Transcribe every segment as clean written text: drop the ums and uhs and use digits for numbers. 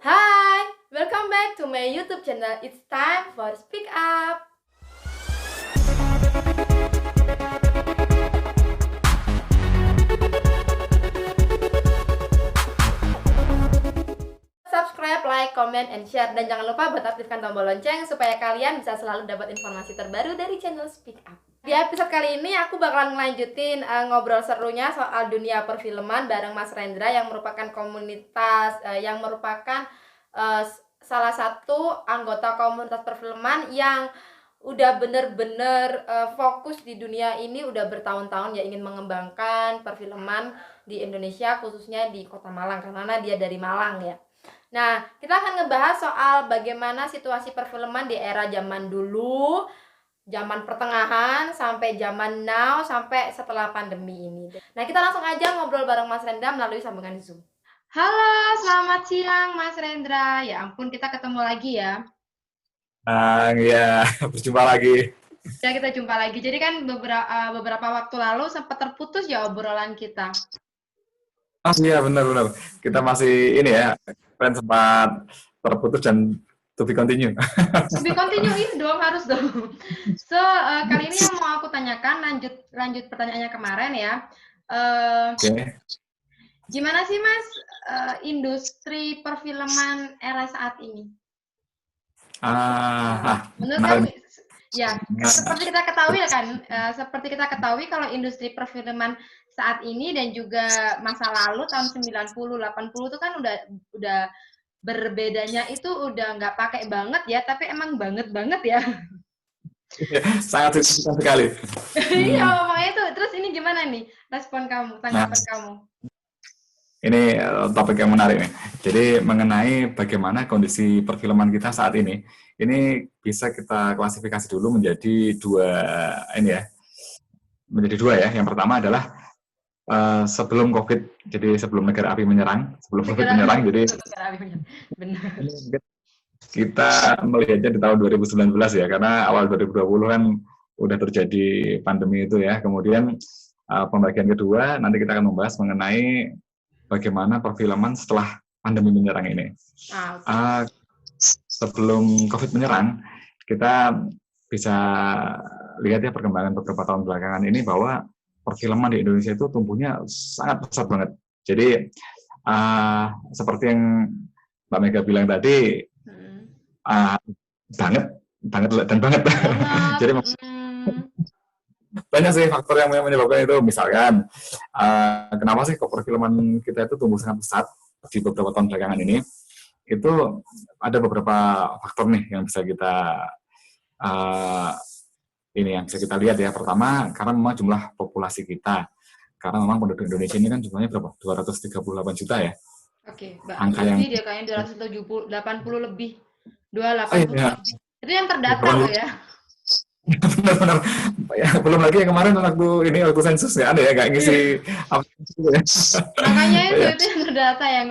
Hi, welcome back to my YouTube channel. It's time for Speak Up. Subscribe, like, comment, and share. Dan jangan lupa buat aktifkan tombol lonceng supaya kalian bisa selalu dapat informasi terbaru dari channel Speak Up. Di episode kali ini aku bakalan ngelanjutin ngobrol serunya soal dunia perfilman bareng Mas Rendra yang merupakan komunitas yang merupakan salah satu anggota komunitas perfilman yang udah bener-bener fokus di dunia ini udah bertahun-tahun ya, ingin mengembangkan perfilman di Indonesia, khususnya di Kota Malang karena dia dari Malang ya. Nah, kita akan ngebahas soal bagaimana situasi perfilman di era zaman dulu, zaman pertengahan, sampai zaman now, sampai setelah pandemi ini. Nah, kita langsung aja ngobrol bareng Mas Rendra melalui sambungan Zoom. Halo, selamat siang Mas Rendra. Ya ampun, kita ketemu lagi ya. Ya, berjumpa lagi. Ya, kita jumpa lagi. Jadi kan beberapa waktu lalu sempat terputus ya obrolan kita. Oh iya, benar-benar. Kita masih ini ya, kan sempat terputus dan to be continue. To be continue dong, harus dong. So, kali ini yang mau aku tanyakan, lanjut pertanyaannya kemarin ya. Oke. Gimana sih Mas industri perfilman era saat ini? Menurut kamu, ya seperti kita ketahui kalau industri perfilman saat ini dan juga masa lalu tahun 90 80 itu kan udah berbedanya itu udah nggak pakai banget ya, tapi emang banget ya. Sangat signifikan sekali. Iya, makanya itu. Terus ini gimana nih respon kamu, tanggapan kamu? Ini topik yang menarik nih. Jadi mengenai bagaimana kondisi perfilman kita saat ini bisa kita klasifikasi dulu menjadi dua ya. Yang pertama adalah sebelum COVID, jadi sebelum negara api menyerang, jadi benar. kita melihatnya di tahun 2019 ya, karena awal 2020 kan udah terjadi pandemi itu ya. Kemudian pembagian kedua nanti kita akan membahas mengenai bagaimana perfilman setelah pandemi menyerang ini. Sebelum COVID menyerang, kita bisa lihat ya perkembangan beberapa tahun belakangan ini bahwa perfilman di Indonesia itu tumbuhnya sangat pesat banget. Jadi seperti yang Mbak Mega bilang tadi, banget. Jadi banyak sih faktor yang menyebabkan itu. Misalkan kenapa sih kok perfilman kita itu tumbuh sangat pesat di beberapa tahun belakangan ini? Itu ada beberapa faktor nih yang bisa kita lihat ya. Pertama, karena memang jumlah populasi kita. Karena memang penduduk Indonesia ini kan jumlahnya berapa? 238 juta ya. Oke, angka yang dia kayaknya 280 lebih. 280 iya. lebih. Itu yang terdata loh ya. Benar-benar. Ya, belum lagi yang kemarin waktu sensus ya, ada ya nggak ngisi apa gitu ya. Makanya itu yang terdata, yang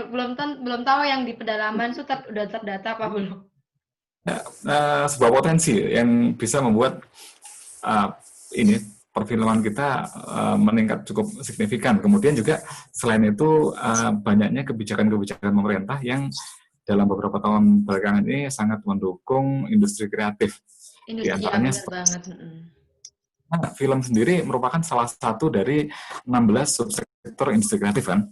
belum tahu yang di pedalaman itu udah terdata apa belum. Sebuah potensi yang bisa membuat perfilman kita meningkat cukup signifikan. Kemudian juga selain itu banyaknya kebijakan-kebijakan pemerintah yang dalam beberapa tahun belakangan ini sangat mendukung industri kreatif. Di antaranya film sendiri merupakan salah satu dari 16 subsektor industri kreatif kan.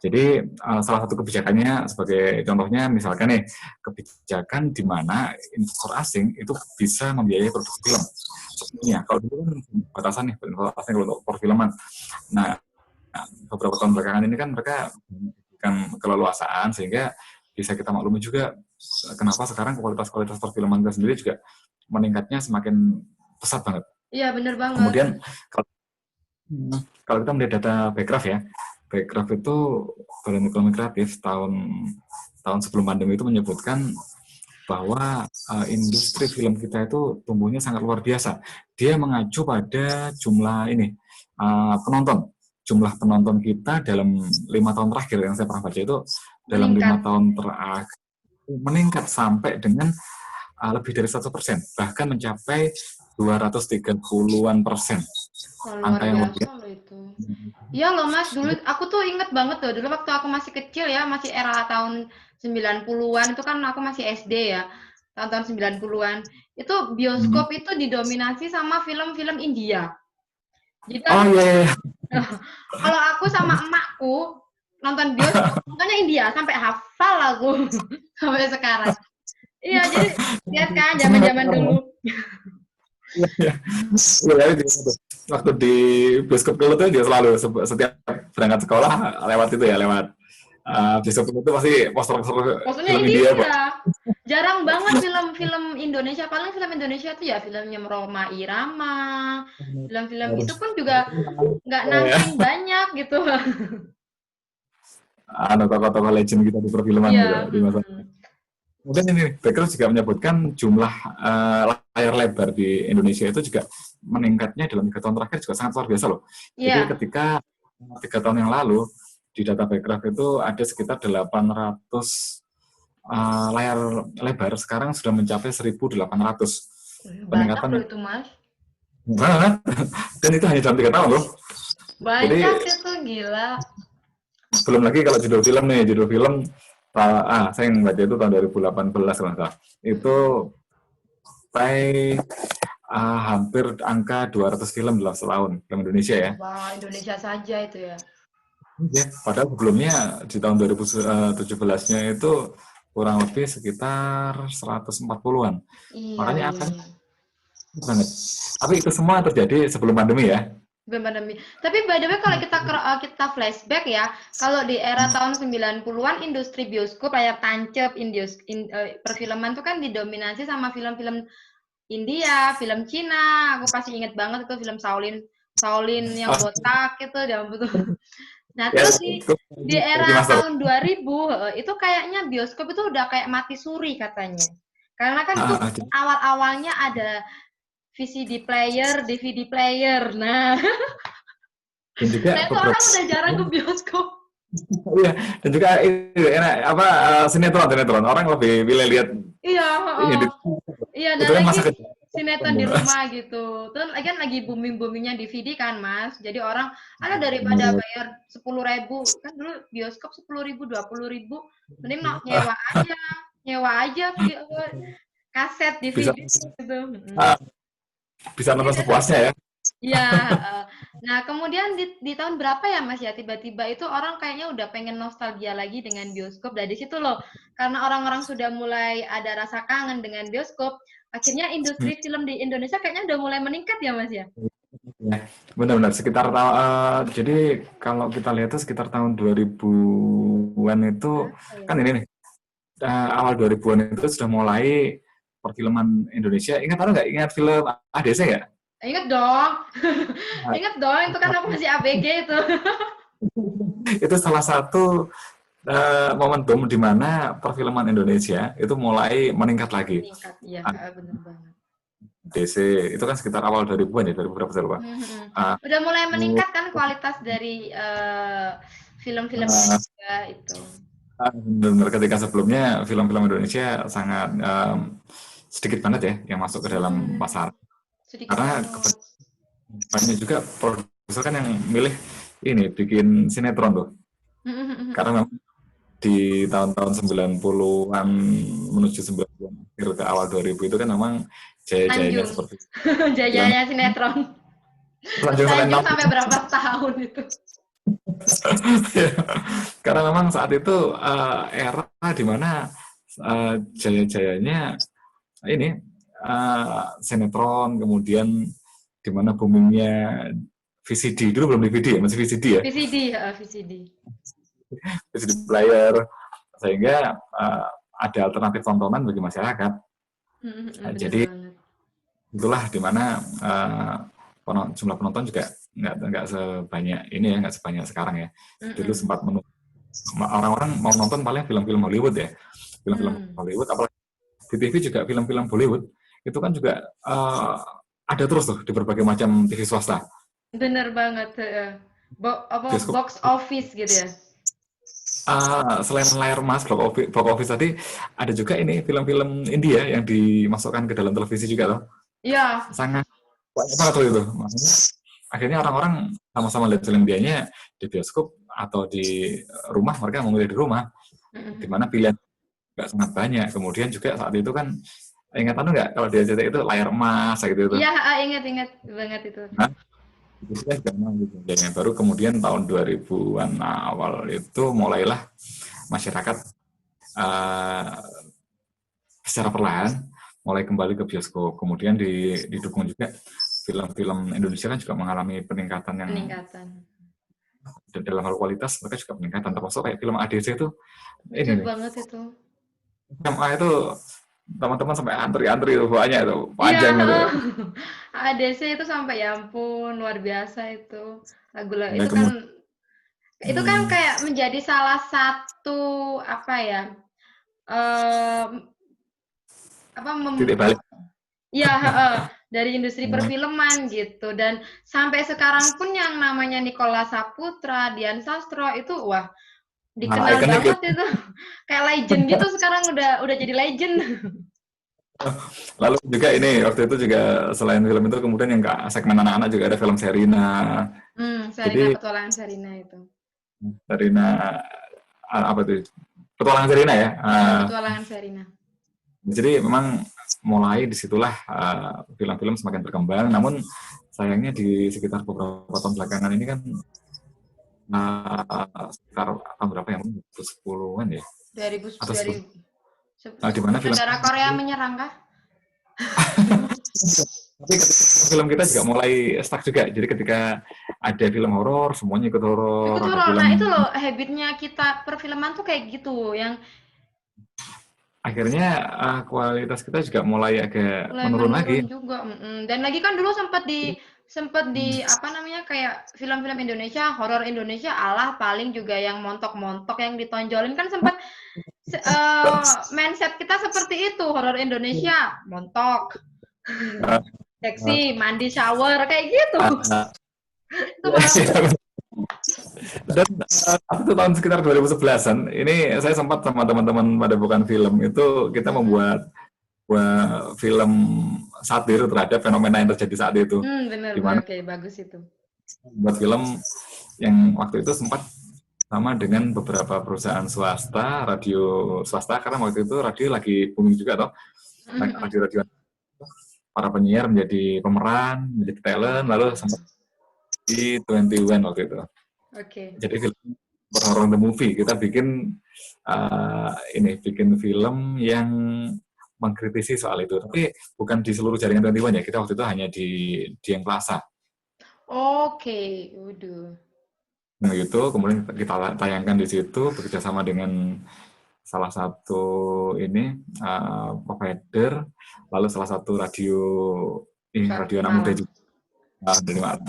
Jadi salah satu kebijakannya sebagai contohnya misalkan nih, kebijakan di mana investor asing itu bisa membiayai produksi film. Ya, kalau dulu kan batasan nih batasan untuk perfilman. Nah, beberapa tahun belakangan ini kan mereka memberikan keleluasaan sehingga bisa kita maklumi juga kenapa sekarang kualitas perfilman kita sendiri juga meningkatnya semakin pesat banget. Iya, benar banget. Kemudian kalau kita melihat data Backcraft ya, Backcraft itu Badan Ekonomi Kreatif tahun sebelum pandemi itu menyebutkan bahwa industri film kita itu tumbuhnya sangat luar biasa. Dia mengacu pada jumlah penonton. Jumlah penonton kita dalam 5 tahun terakhir yang saya pernah baca itu dalam 5 tahun terakhir meningkat sampai dengan lebih dari 100%, bahkan mencapai 230-an%. Angka yang luar biasa loh itu. Iya loh Mas, dulu aku tuh inget banget tuh, dulu waktu aku masih kecil ya, masih era tahun 90-an itu kan aku masih SD ya. Tahun-tahun 90-an. Itu bioskop itu didominasi sama film-film India. Jadi kan Oh iya, iya. kalau aku sama emakku nonton bioskop, nontonnya India sampai hafal aku sampai sekarang. Iya, jadi lihat kan zaman-zaman dulu. Iya, iya. Iya, dia tuh. Waktu di bioskop dulu tuh dia selalu setiap berangkat sekolah lewat itu ya, lewat bioskop itu pasti poster-poster Maksudnya film India, Pak. India. Jarang banget film-film Indonesia. Paling film Indonesia tuh ya filmnya Roma Irama. Film-film itu pun juga nggak Ya, nampilin banyak gitu. tokoh-tokoh legend kita di perfilman Iya. gitu di masa. Kemudian ini Becker juga menyebutkan jumlah layar lebar di Indonesia itu juga meningkatnya dalam 3 tahun terakhir juga sangat luar biasa loh. Jadi Iya. ketika 3 tahun yang lalu di data Becker itu ada sekitar 800 layar lebar, sekarang sudah mencapai 1.800 Banyak peningkatan loh itu, Mas. banget. Dan itu hanya dalam 3 tahun loh. Jadi Banyak itu, gila. belum lagi kalau judul film nih, judul film saya yang baca itu tahun 2018 kalau nggak salah. Itu sampai hampir angka 200 film dalam setahun, film Indonesia ya. Wah, Indonesia saja itu ya. Ya, padahal sebelumnya di tahun 2017-nya itu kurang lebih sekitar 140-an. Iya, Makanya iya, apa iya. banget. Tapi itu semua terjadi sebelum pandemi ya. Sebelum pandemi. Tapi by the way kalau kita flashback ya, kalau di era tahun 90-an industri bioskop layar tancap, perfilman tuh kan didominasi sama film-film India, film Cina. Aku pasti inget banget itu film Shaolin, Shaolin yang botak itu, dia betul. Nah, Ya, terus di era Master. tahun 2000 itu kayaknya bioskop itu udah kayak mati suri katanya. Karena kan itu awal-awalnya ada VCD player, DVD player. Nah, Dan juga itu orang udah jarang ke bioskop. Iya, dan juga ini enak apa sinetron orang lebih pilih lihat Iya, iya, itu dan kan masa lagi kecil. sinetron di rumah gitu. Terus lagi kan lagi booming-boomingnya DVD kan, Mas. Jadi orang ada daripada bayar 10.000, kan dulu bioskop 10.000, 20.000, mending nyewa aja kaset bisa DVD gitu. bisa nonton sepuasnya ya. Iya, nah kemudian di tahun berapa ya Mas ya, tiba-tiba itu orang kayaknya udah pengen nostalgia lagi dengan bioskop. Dari situ loh, karena orang-orang sudah mulai ada rasa kangen dengan bioskop, akhirnya industri film di Indonesia kayaknya udah mulai meningkat ya Mas ya? Ya, benar-benar sekitar jadi kalau kita lihat itu sekitar tahun 2000-an itu kan ini nih awal 2000-an itu sudah mulai perfilman Indonesia. Ingat nggak? Ingat film ADC nggak? Ingat dong, ingat dong, itu kan aku masih ABG itu. Itu salah satu momentum di mana perfilman Indonesia itu mulai meningkat lagi. Meningkat, iya, benar banget. DC itu kan sekitar awal 2000-an ya, 2000 berapa saya lupa. Udah mulai meningkat kan kualitas dari film-film Indonesia itu. Benar, ketika sebelumnya film-film Indonesia sangat sedikit banget ya yang masuk ke dalam pasar. Sedikit Karena banyak juga produser kan yang milih ini bikin sinetron tuh. Karena memang di tahun-tahun 90-an menuju 90-an akhir ke awal 2000 itu kan memang jaya-jayanya seperti jaya-jayanya sinetron. Lanjut sampai berapa tahun itu? Karena memang saat itu era di mana jaya-jayanya ini sinetron, kemudian di mana boomingnya VCD, dulu belum DVD ya, masih VCD ya? VCD player, sehingga ada alternatif tontonan bagi masyarakat. Jadi itulah di mana jumlah penonton juga nggak sebanyak ini ya, nggak sebanyak sekarang ya. Dulu sempat orang-orang mau nonton paling film-film Hollywood ya, film-film Hollywood, apalagi di TV juga film-film Bollywood itu kan juga ada terus tuh di berbagai macam TV swasta. Bener banget, box office gitu ya. Selain layar emas, box office tadi ada juga ini film-film India yang dimasukkan ke dalam televisi juga loh. Iya. Sangat banyak banget loh itu. Makanya akhirnya orang-orang sama-sama lihat film Indianya di bioskop atau di rumah, mereka memilih di rumah, di mana pilihan sangat banyak. Kemudian juga saat itu kan ingat nggak kalau di RCTI itu layar emas gitu itu. Iya, ingat banget itu. Nah, itu kan juga memang yang baru kemudian tahun 2000-an awal itu mulailah masyarakat uh, secara perlahan mulai kembali ke bioskop. Kemudian didukung juga film-film Indonesia kan juga mengalami peningkatan yang dalam hal kualitas, mereka juga peningkatan, termasuk kayak film ADC itu lucu ini nih. Banget itu. SMA itu teman-teman sampai antri-antri itu banyak itu, panjang iya, itu. ADC itu sampai ya ampun luar biasa itu. Lagu-lagu Ya, itu kan kayak menjadi salah satu apa ya? Titik balik. Ya, dari industri perfilman gitu. Dan sampai sekarang pun yang namanya Nichola Saputra, Dian Sastro itu wah dikenal banget itu. Kayak legend gitu sekarang udah jadi legend. Lalu juga ini waktu itu juga selain film itu kemudian yang segmen anak-anak juga ada film Sherina. Sherina, Petualangan Sherina itu. Sherina apa tuh? Petualangan Sherina ya. Petualangan Sherina. Jadi memang mulai disitulah film-film semakin berkembang. Namun sayangnya di sekitar beberapa tahun belakangan ini kan sekitar tahun berapa ya? 2010-an ya? 2010. Di mana negara Korea menyerang kah? Tapi film kita juga mulai stuck juga. Jadi ketika ada film horor, semuanya ikut horor. Nah itu loh habitnya kita perfilman tuh kayak gitu, yang akhirnya kualitas kita juga mulai agak menurun lagi. Juga. Dan lagi kan dulu sempat di apa namanya kayak film-film Indonesia, horor Indonesia alah paling juga yang montok-montok yang ditonjolin kan sempat mindset kita seperti itu, horor Indonesia montok. Seksi, mandi shower kayak gitu. Dan itu tahun sekitar 2011-an, ini saya sempat sama teman-teman pada bukan film itu kita membuat film satir terhadap fenomena yang terjadi saat itu. Benar, oke, bagus itu. Buat film yang waktu itu sempat sama dengan beberapa perusahaan swasta, radio swasta, karena waktu itu radio lagi booming juga toh. Radio-radio para penyiar menjadi pemeran, menjadi talent, lalu sempat di 21 waktu itu. Jadi film Horror the Movie kita bikin bikin film yang mengkritisi soal itu, tapi bukan di seluruh jaringan 21 ya, kita waktu itu hanya di Dieng Plaza. Waduh. Nah itu kemudian kita tayangkan di situ bekerjasama dengan salah satu provider, lalu salah satu radio anak muda juga.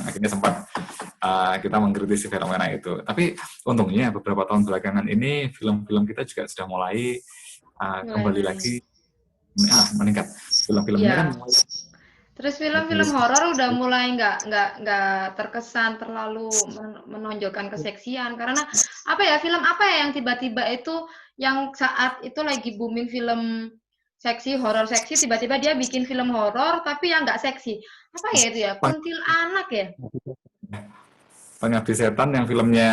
Akhirnya sempat kita mengkritisi fenomena itu. Tapi untungnya beberapa tahun belakangan ini film-film kita juga sudah mulai kembali lagi meningkat. Film-filmnya kan mulai. Terus film-film horor udah mulai nggak terkesan terlalu menonjolkan keseksian, karena film apa ya yang tiba-tiba itu yang saat itu lagi booming film seksi, horor seksi, tiba-tiba dia bikin film horor tapi yang nggak seksi. Apa ya itu ya? Kuntilanak ya? Pengabdi Setan yang filmnya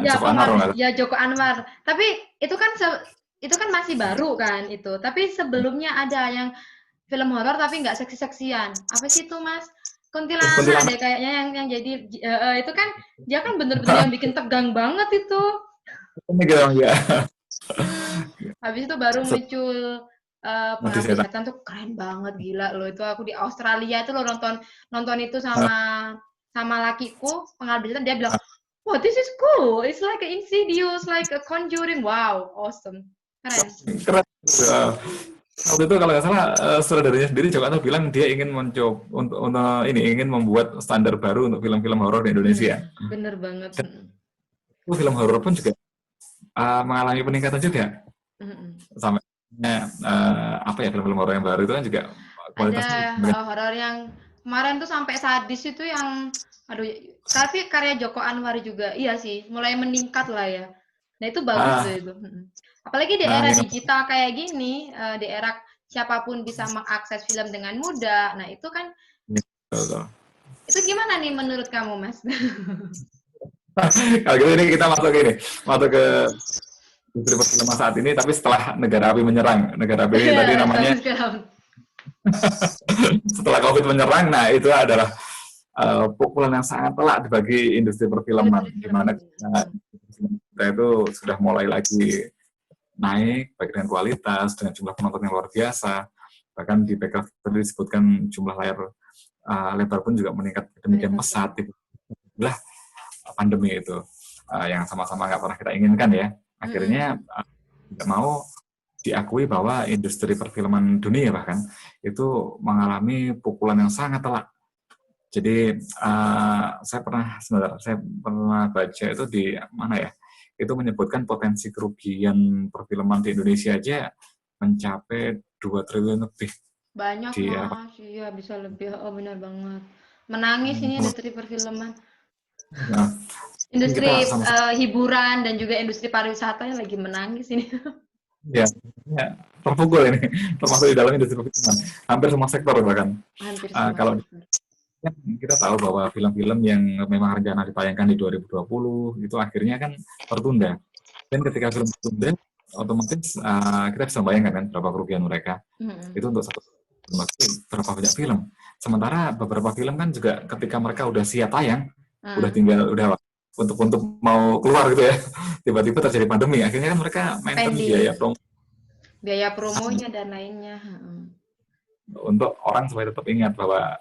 Joko Anwar. Ya Joko Anwar. Tapi itu kan masih baru kan itu. Tapi sebelumnya ada yang film horor tapi nggak seksi-seksian. Apa sih itu, Mas? Kuntilanak deh kayaknya yang jadi itu kan dia kan bener-bener yang bikin tegang banget itu. Ya. Habis itu baru muncul Pengabdi Setan tuh keren banget, gila loh. Itu aku di Australia itu lo nonton itu sama lakiku, Pengabdi Setan, dia bilang, "Wow, this is cool. It's like an Insidious, like a Conjuring. Wow, awesome." Keren. Waktu itu kalau nggak salah sutradaranya sendiri Joko Anwar bilang dia ingin mencoba ingin membuat standar baru untuk film-film horor di Indonesia. Bener banget. Itu film horor pun juga mengalami peningkatan juga. Sampai film-film horor yang baru itu kan juga kualitasnya. Ada horor yang kemarin tuh sampai sadis itu yang tapi karya Joko Anwar juga. Iya sih, mulai meningkat lah ya. Nah, itu bagus tuh itu. Apalagi di era digital kayak gini, di era siapapun bisa mengakses film dengan mudah. Nah, itu kan itu gimana nih menurut kamu, Mas? Kalau gitu ini kita masuk ke industri perfilman saat ini, tapi setelah negara api menyerang. Negara api ini tadi namanya setelah COVID menyerang, nah itu adalah pukulan yang sangat telak bagi industri perfilman, di mana kita itu sudah mulai lagi naik, baik dengan kualitas, dengan jumlah penonton yang luar biasa. Bahkan di PK tadi disebutkan jumlah layar lebar pun juga meningkat demikian pesat. Itulah pandemi itu yang sama-sama nggak pernah kita inginkan ya. Akhirnya tidak mau diakui bahwa industri perfilman dunia bahkan itu mengalami pukulan yang sangat telak. Jadi saya pernah baca itu di mana ya? Itu menyebutkan potensi kerugian perfilman di Indonesia aja mencapai 2 triliun lebih. Banyak Mas, iya bisa lebih. Oh benar banget. Menangis ini industri perfilman. Nah, industri hiburan dan juga industri pariwisata yang lagi menangis ini. Ya, terpukul ini, termasuk di dalam industri perfilman. Hampir semua sektor bahkan. Hampir semua kalau kita tahu bahwa film-film yang memang rencana ditayangkan di 2020 itu akhirnya kan tertunda. Dan ketika film tertunda, otomatis kita bisa bayangkan kan berapa kerugian mereka. Itu untuk satu berapa banyak film. Sementara beberapa film kan juga ketika mereka udah siap tayang, udah untuk mau keluar gitu ya, tiba-tiba terjadi pandemi, akhirnya kan mereka maintain biaya promonya dan lainnya. Untuk orang supaya tetap ingat bahwa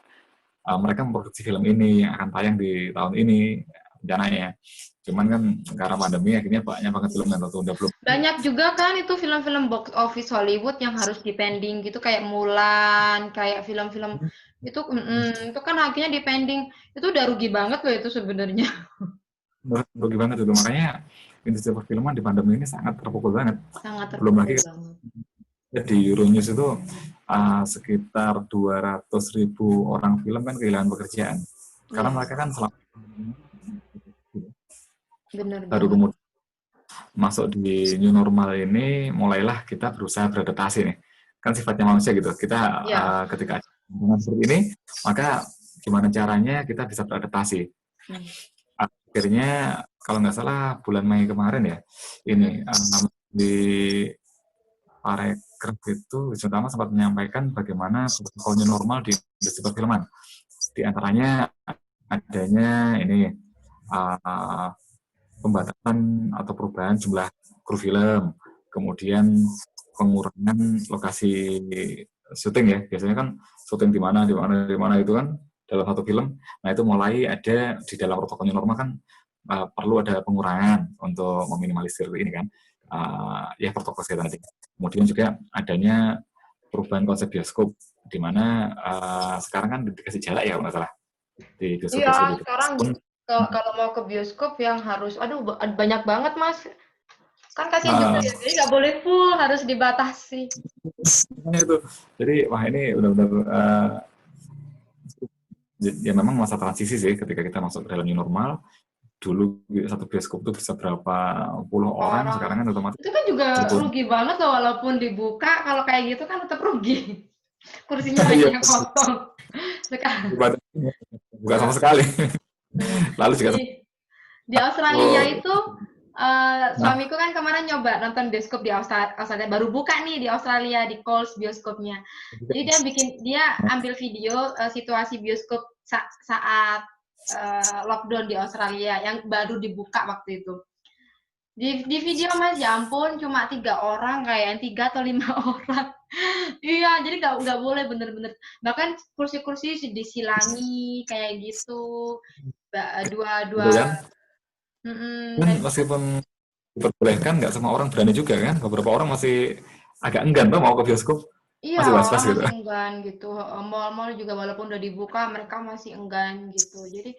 mereka memproduksi film ini yang akan tayang di tahun ini rencananya. Cuman kan karena pandemi akhirnya banyak banget film yang tertunda belum. Banyak juga kan itu film-film box office Hollywood yang harus dipending gitu, kayak Mulan, kayak film-film itu kan akhirnya dipending. Itu udah rugi banget loh itu sebenarnya. Rugi banget itu, makanya industri perfilman di pandemi ini sangat terpukul banget. Sangat terpukul. Belum lagi di Euronews itu sekitar 200.000 orang film kan kehilangan pekerjaan. Karena mereka kan selama baru kemudian masuk di new normal ini, mulailah kita berusaha beradaptasi nih. Kan sifatnya manusia gitu. Kita ketika dengan seperti ini, maka gimana caranya kita bisa beradaptasi. Akhirnya kalau nggak salah bulan Mei kemarin ya, ini di Parekraf itu Wisnu sempat menyampaikan bagaimana protokolnya normal di industri perfilman. Di antaranya adanya ini pembatasan atau perubahan jumlah kru film, kemudian pengurangan lokasi syuting ya. Biasanya kan syuting di mana itu kan dalam satu film. Nah itu mulai ada di dalam protokolnya normal kan perlu ada pengurangan untuk meminimalisir ini kan. Ya protokol kesehatan tadi. Kemudian juga adanya perubahan konsep bioskop, di mana sekarang kan dikasih jarak ya kalau nggak salah di bioskop. Iya, sekarang kalau mau ke bioskop yang harus, banyak banget Mas. Kan kasihan juga ya, jadi nggak boleh full, harus dibatasi. Itu. Jadi wah ini benar-benar ya memang masa transisi sih ketika kita masuk ke dalam new normal. Dulu satu bioskop itu bisa berapa puluh orang, sekarang kan otomatis itu kan juga rugi banget loh, walaupun dibuka kalau kayak gitu kan tetap rugi, kursinya hanya kosong sekarang buka sama sekali. Lalu juga di Australia itu suamiku kan kemarin nyoba nonton bioskop di Australia, baru buka nih di Australia di Coles bioskopnya, jadi dia ambil video situasi bioskop saat lockdown di Australia yang baru dibuka waktu itu. Di video Mas, ya ampun, cuma 3 orang, kayak 3 atau 5 orang. Iya, jadi nggak boleh bener-bener. Bahkan kursi-kursi disilangi kayak gitu. Dua. Dan meskipun diperbolehkan, nggak semua orang berani juga kan. Beberapa orang masih agak enggan tuh mau ke bioskop. Iya, masih enggan gitu. Mall-mall juga walaupun udah dibuka, mereka masih enggan gitu. Jadi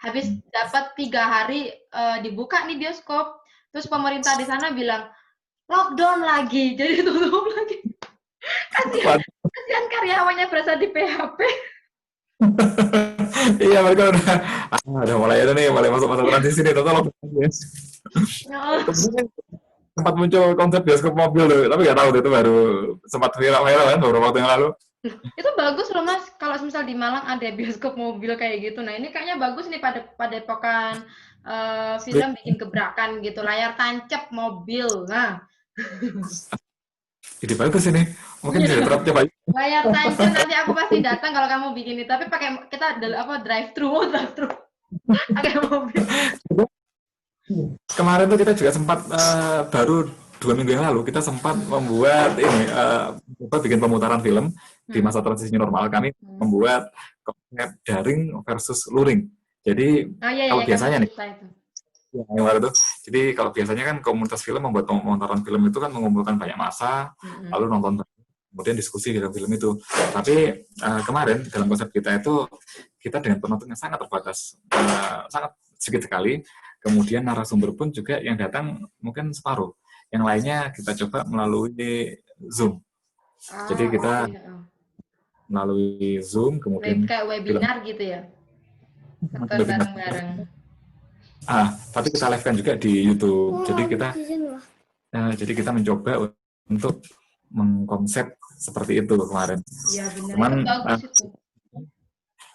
habis dapat 3 hari dibuka nih bioskop, terus pemerintah di sana bilang lockdown lagi, jadi tutup lagi. Kasihan karyawannya berasa di PHP. Iya, mereka udah mulai ada nih, mulai masuk masa transisi nih, total lockdown. Sempat muncul konsep bioskop mobil loh, tapi nggak tahu itu baru sempat viral kan beberapa waktu yang lalu. Itu bagus loh Mas, kalau misal di Malang ada bioskop mobil kayak gitu. Nah ini kayaknya bagus nih pada padepokan film bikin gebrakan gitu, layar tancap mobil. Nah, Ide bagus ini. Mungkin bisa iya, terapnya Pak. layar tancap nanti aku pasti datang kalau kamu bikin itu. Tapi pakai kita drive thru, drive thru, pakai mobil. Kemarin tuh kita juga sempat baru 2 minggu yang lalu kita sempat membuat ini coba bikin pemutaran film di masa transisi normal. Kami membuat konsep daring versus luring. Jadi Oh iya kalau iya kamu biasanya nih, cerita itu. yang baru tuh, jadi kalau biasanya kan komunitas film membuat pemutaran film itu kan mengumpulkan banyak massa, lalu nonton, kemudian diskusi dalam film itu. Tapi kemarin dalam konsep kita itu kita dengan penonton yang sangat terbatas, sangat sedikit sekali. Kemudian narasumber pun juga yang datang mungkin separuh. Yang lainnya kita coba melalui Zoom. Jadi kita melalui Zoom, kemudian Kayak webinar gitu ya? Nonton bareng-bareng. Tapi kita live kan juga di YouTube. Jadi kita mencoba untuk mengkonsep seperti itu kemarin. Iya benar. Cuman Bagus itu.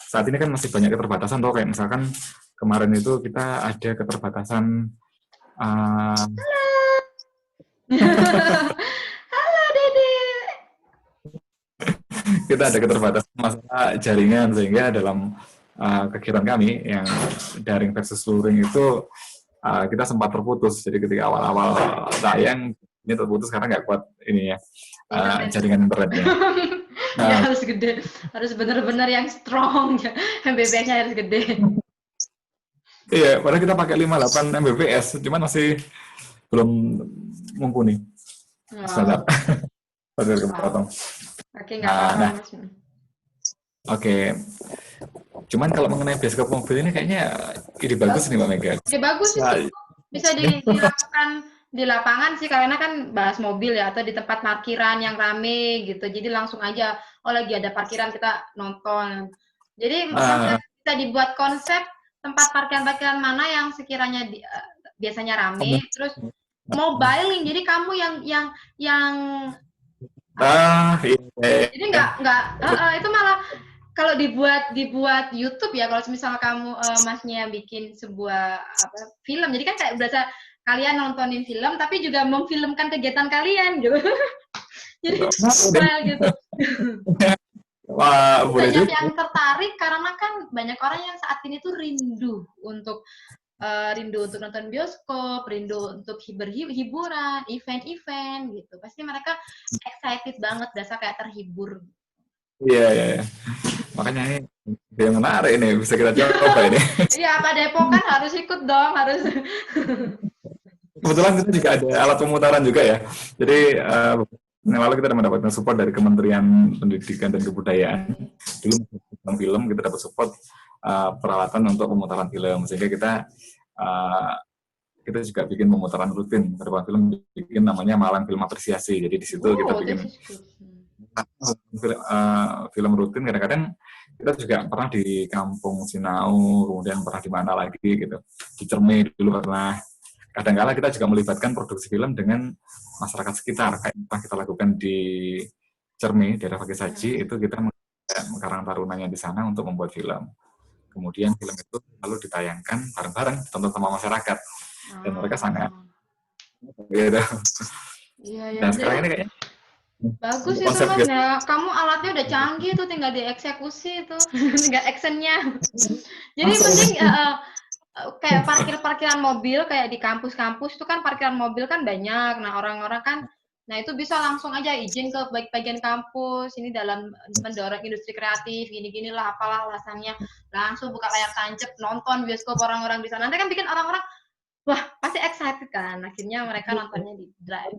saat ini kan masih banyak keterbatasan toh, kayak misalkan kemarin itu kita ada keterbatasan Halo Dede. kita ada keterbatasan masalah jaringan, sehingga dalam kegiatan kami yang daring versus luring itu kita sempat terputus. Jadi ketika awal-awal tayang ini terputus karena nggak kuat ini ya jaringan internetnya. Ya harus gede, harus benar-benar yang strong ya. Mbps-nya harus gede. Iya, padahal kita pakai 58 Mbps, cuman masih belum mumpuni. Sebentar. Kepotong. Oke, nggak apa-apa. Oke. Cuman kalau mengenai bioskop mobil ini kayaknya ide bagus nih Mbak Mega. Ide bagus itu. Bisa dilakukan di lapangan sih, karena kan bahas mobil ya, atau di tempat parkiran yang rame gitu. Jadi langsung aja, oh lagi ada parkiran kita nonton. Jadi bisa dibuat konsep tempat parkiran-parkiran mana yang sekiranya biasanya rame, terus mobiling. Jadi kamu yang jadi nggak itu malah kalau dibuat YouTube ya, kalau misalnya kamu masnya bikin sebuah film, jadi kan kayak berasa kalian nontonin film tapi juga memfilmkan kegiatan kalian gitu. Jadi style gitu. Wah, banyak yang tertarik karena kan banyak orang yang saat ini tuh rindu untuk nonton bioskop, rindu untuk hiburan, event-event gitu. Pasti mereka excited banget, berasa kayak terhibur. Iya. Makanya ini yang menarik ini, bisa kita coba ini. Iya, Pak Depok kan harus ikut dong, harus. Kebetulan kita juga ada alat pemutaran juga ya. Jadi yang lalu kita mendapatkan support dari Kementerian Pendidikan dan Kebudayaan. Dulu film kita dapat support peralatan untuk pemutaran film, sehingga kita juga bikin pemutaran rutin terhadap film, bikin namanya Malang Film Apresiasi. Jadi di situ kita bikin film rutin. Kadang-kadang kita juga pernah di Kampung Sinau, kemudian pernah di mana lagi gitu, di Cerme dulu pernah. Kadang-kala kita juga melibatkan produksi film dengan masyarakat sekitar, kayak yang kita lakukan di Cerme, daerah Pagesaji, itu kita menggunakan Karang Tarunanya di sana untuk membuat film. Kemudian film itu lalu ditayangkan bareng-bareng, ditonton sama masyarakat, dan mereka sangat gitu. Iya. Dan sekarang ini kayaknya bagus itu Mas ya. Kamu alatnya udah canggih tuh, tinggal dieksekusi tuh, tinggal actionnya. Jadi penting kayak parkiran mobil kayak di kampus-kampus itu kan parkiran mobil kan banyak. Nah orang-orang kan, nah itu bisa langsung aja izin ke bagian kampus ini dalam mendorong industri kreatif gini-gini lah, apalah alasannya, langsung buka layar tancap nonton bioskop orang-orang di sana. Nanti kan bikin orang-orang wah pasti excited kan, akhirnya mereka nontonnya di drive.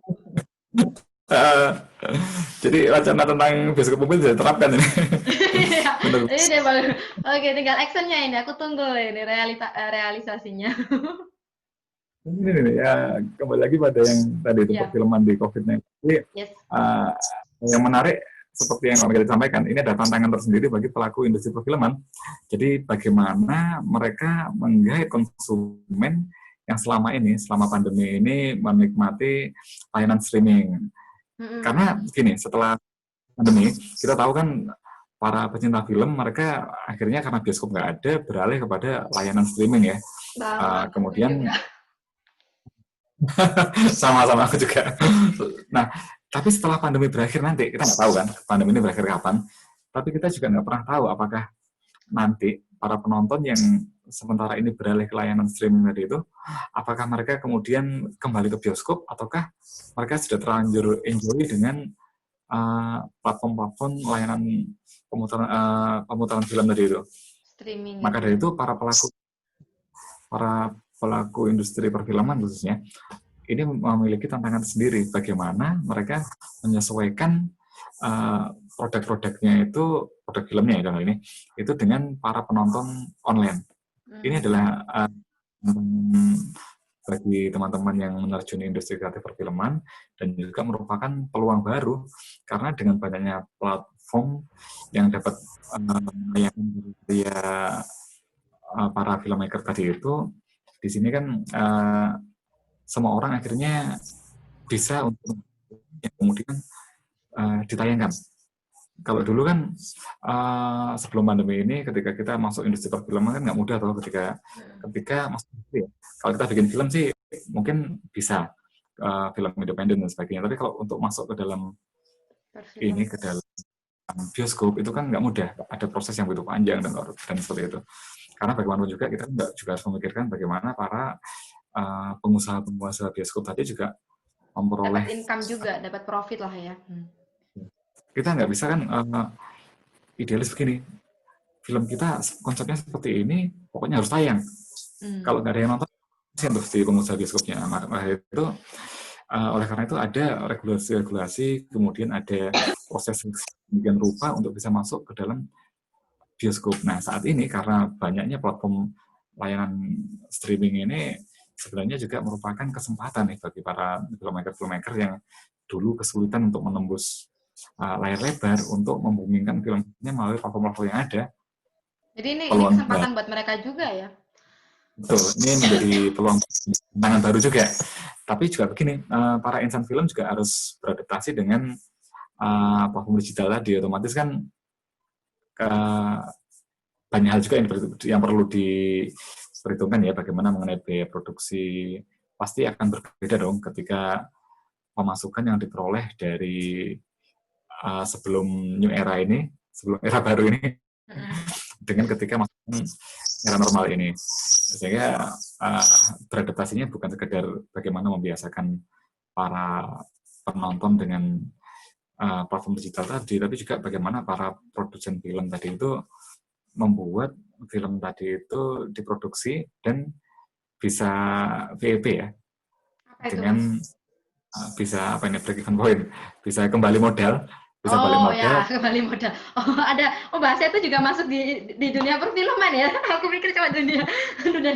Jadi wacana tentang bioskop mobil sudah diterapkan ini. Ini bagus. Oke, tinggal actionnya ini. Aku tunggu ini realisasinya. Ini ya, kembali lagi pada yang tadi itu perfilman di COVID-19. Jadi, yang menarik seperti yang kita sampaikan, ini ada tantangan tersendiri bagi pelaku industri perfilman. Jadi bagaimana mereka menggait konsumen yang selama pandemi ini menikmati layanan streaming. Karena gini, setelah pandemi, kita tahu kan para pecinta film mereka akhirnya karena bioskop nggak ada beralih kepada layanan streaming ya. Banget, aku Kemudian juga. sama-sama aku juga. Nah, tapi setelah pandemi berakhir nanti kita nggak tahu kan pandemi ini berakhir kapan. Tapi kita juga nggak pernah tahu apakah nanti para penonton yang sementara ini beralih ke layanan streaming tadi itu, apakah mereka kemudian kembali ke bioskop ataukah mereka sudah terlanjur enjoy dengan platform-platform layanan pemutaran film tadi itu. Streaming Maka gitu dari ya. itu para pelaku industri perfilman khususnya ini memiliki tantangan sendiri bagaimana mereka menyesuaikan produk-produknya itu produk filmnya ya contoh ini itu dengan para penonton online. Ini adalah bagi teman-teman yang menerjuni industri kreatif perfilman dan juga merupakan peluang baru karena dengan banyaknya platform yang dapat melayani para filmmaker tadi itu di sini kan semua orang akhirnya bisa untuk kemudian ditayangkan. Kalau dulu kan sebelum pandemi ini ketika kita masuk industri perfilman kan nggak mudah atau ketika masuk industri ya. Kalau kita bikin film sih mungkin bisa film independen dan sebagainya. Tapi kalau untuk masuk ke dalam Perfilman. ke dalam bioskop itu kan nggak mudah. Ada proses yang begitu panjang dan seperti itu. Karena bagaimanapun juga kita juga harus memikirkan bagaimana para pengusaha-pengusaha bioskop tadi juga memperoleh Dapat income juga, dapat profit lah ya. kita nggak bisa kan idealis begini film kita konsepnya seperti ini pokoknya harus tayang kalau nggak ada yang nonton kasihan tuh si pengusaha bioskopnya maka itu oleh karena itu ada regulasi kemudian ada proses demikian rupa untuk bisa masuk ke dalam bioskop. Nah saat ini karena banyaknya platform layanan streaming ini sebenarnya juga merupakan kesempatan nih bagi para filmmaker yang dulu kesulitan untuk menembus layar lebar untuk membumingkan filmnya melalui platform-platform yang ada. Jadi ini kesempatan buat mereka juga ya. Betul, ini menjadi peluang tantangan baru juga. Tapi juga begini, para insan film juga harus beradaptasi dengan platform digital tadi. Otomatis kan banyak hal juga yang perlu diperhitungkan ya, bagaimana mengenai biaya produksi. Pasti akan berbeda dong ketika pemasukan yang diperoleh dari sebelum new era ini, sebelum era baru ini, dengan ketika masuk era normal ini. Sehingga beradaptasinya bukan sekedar bagaimana membiasakan para penonton dengan platform digital tadi, tapi juga bagaimana para produsen film tadi itu membuat film tadi itu diproduksi dan bisa VEP ya, dengan bisa break even point, bisa kembali modal. Bisa balik modal. Ya, kembali modal. Bahasa itu juga masuk di dunia perfilman ya. Aku pikir cuma dunia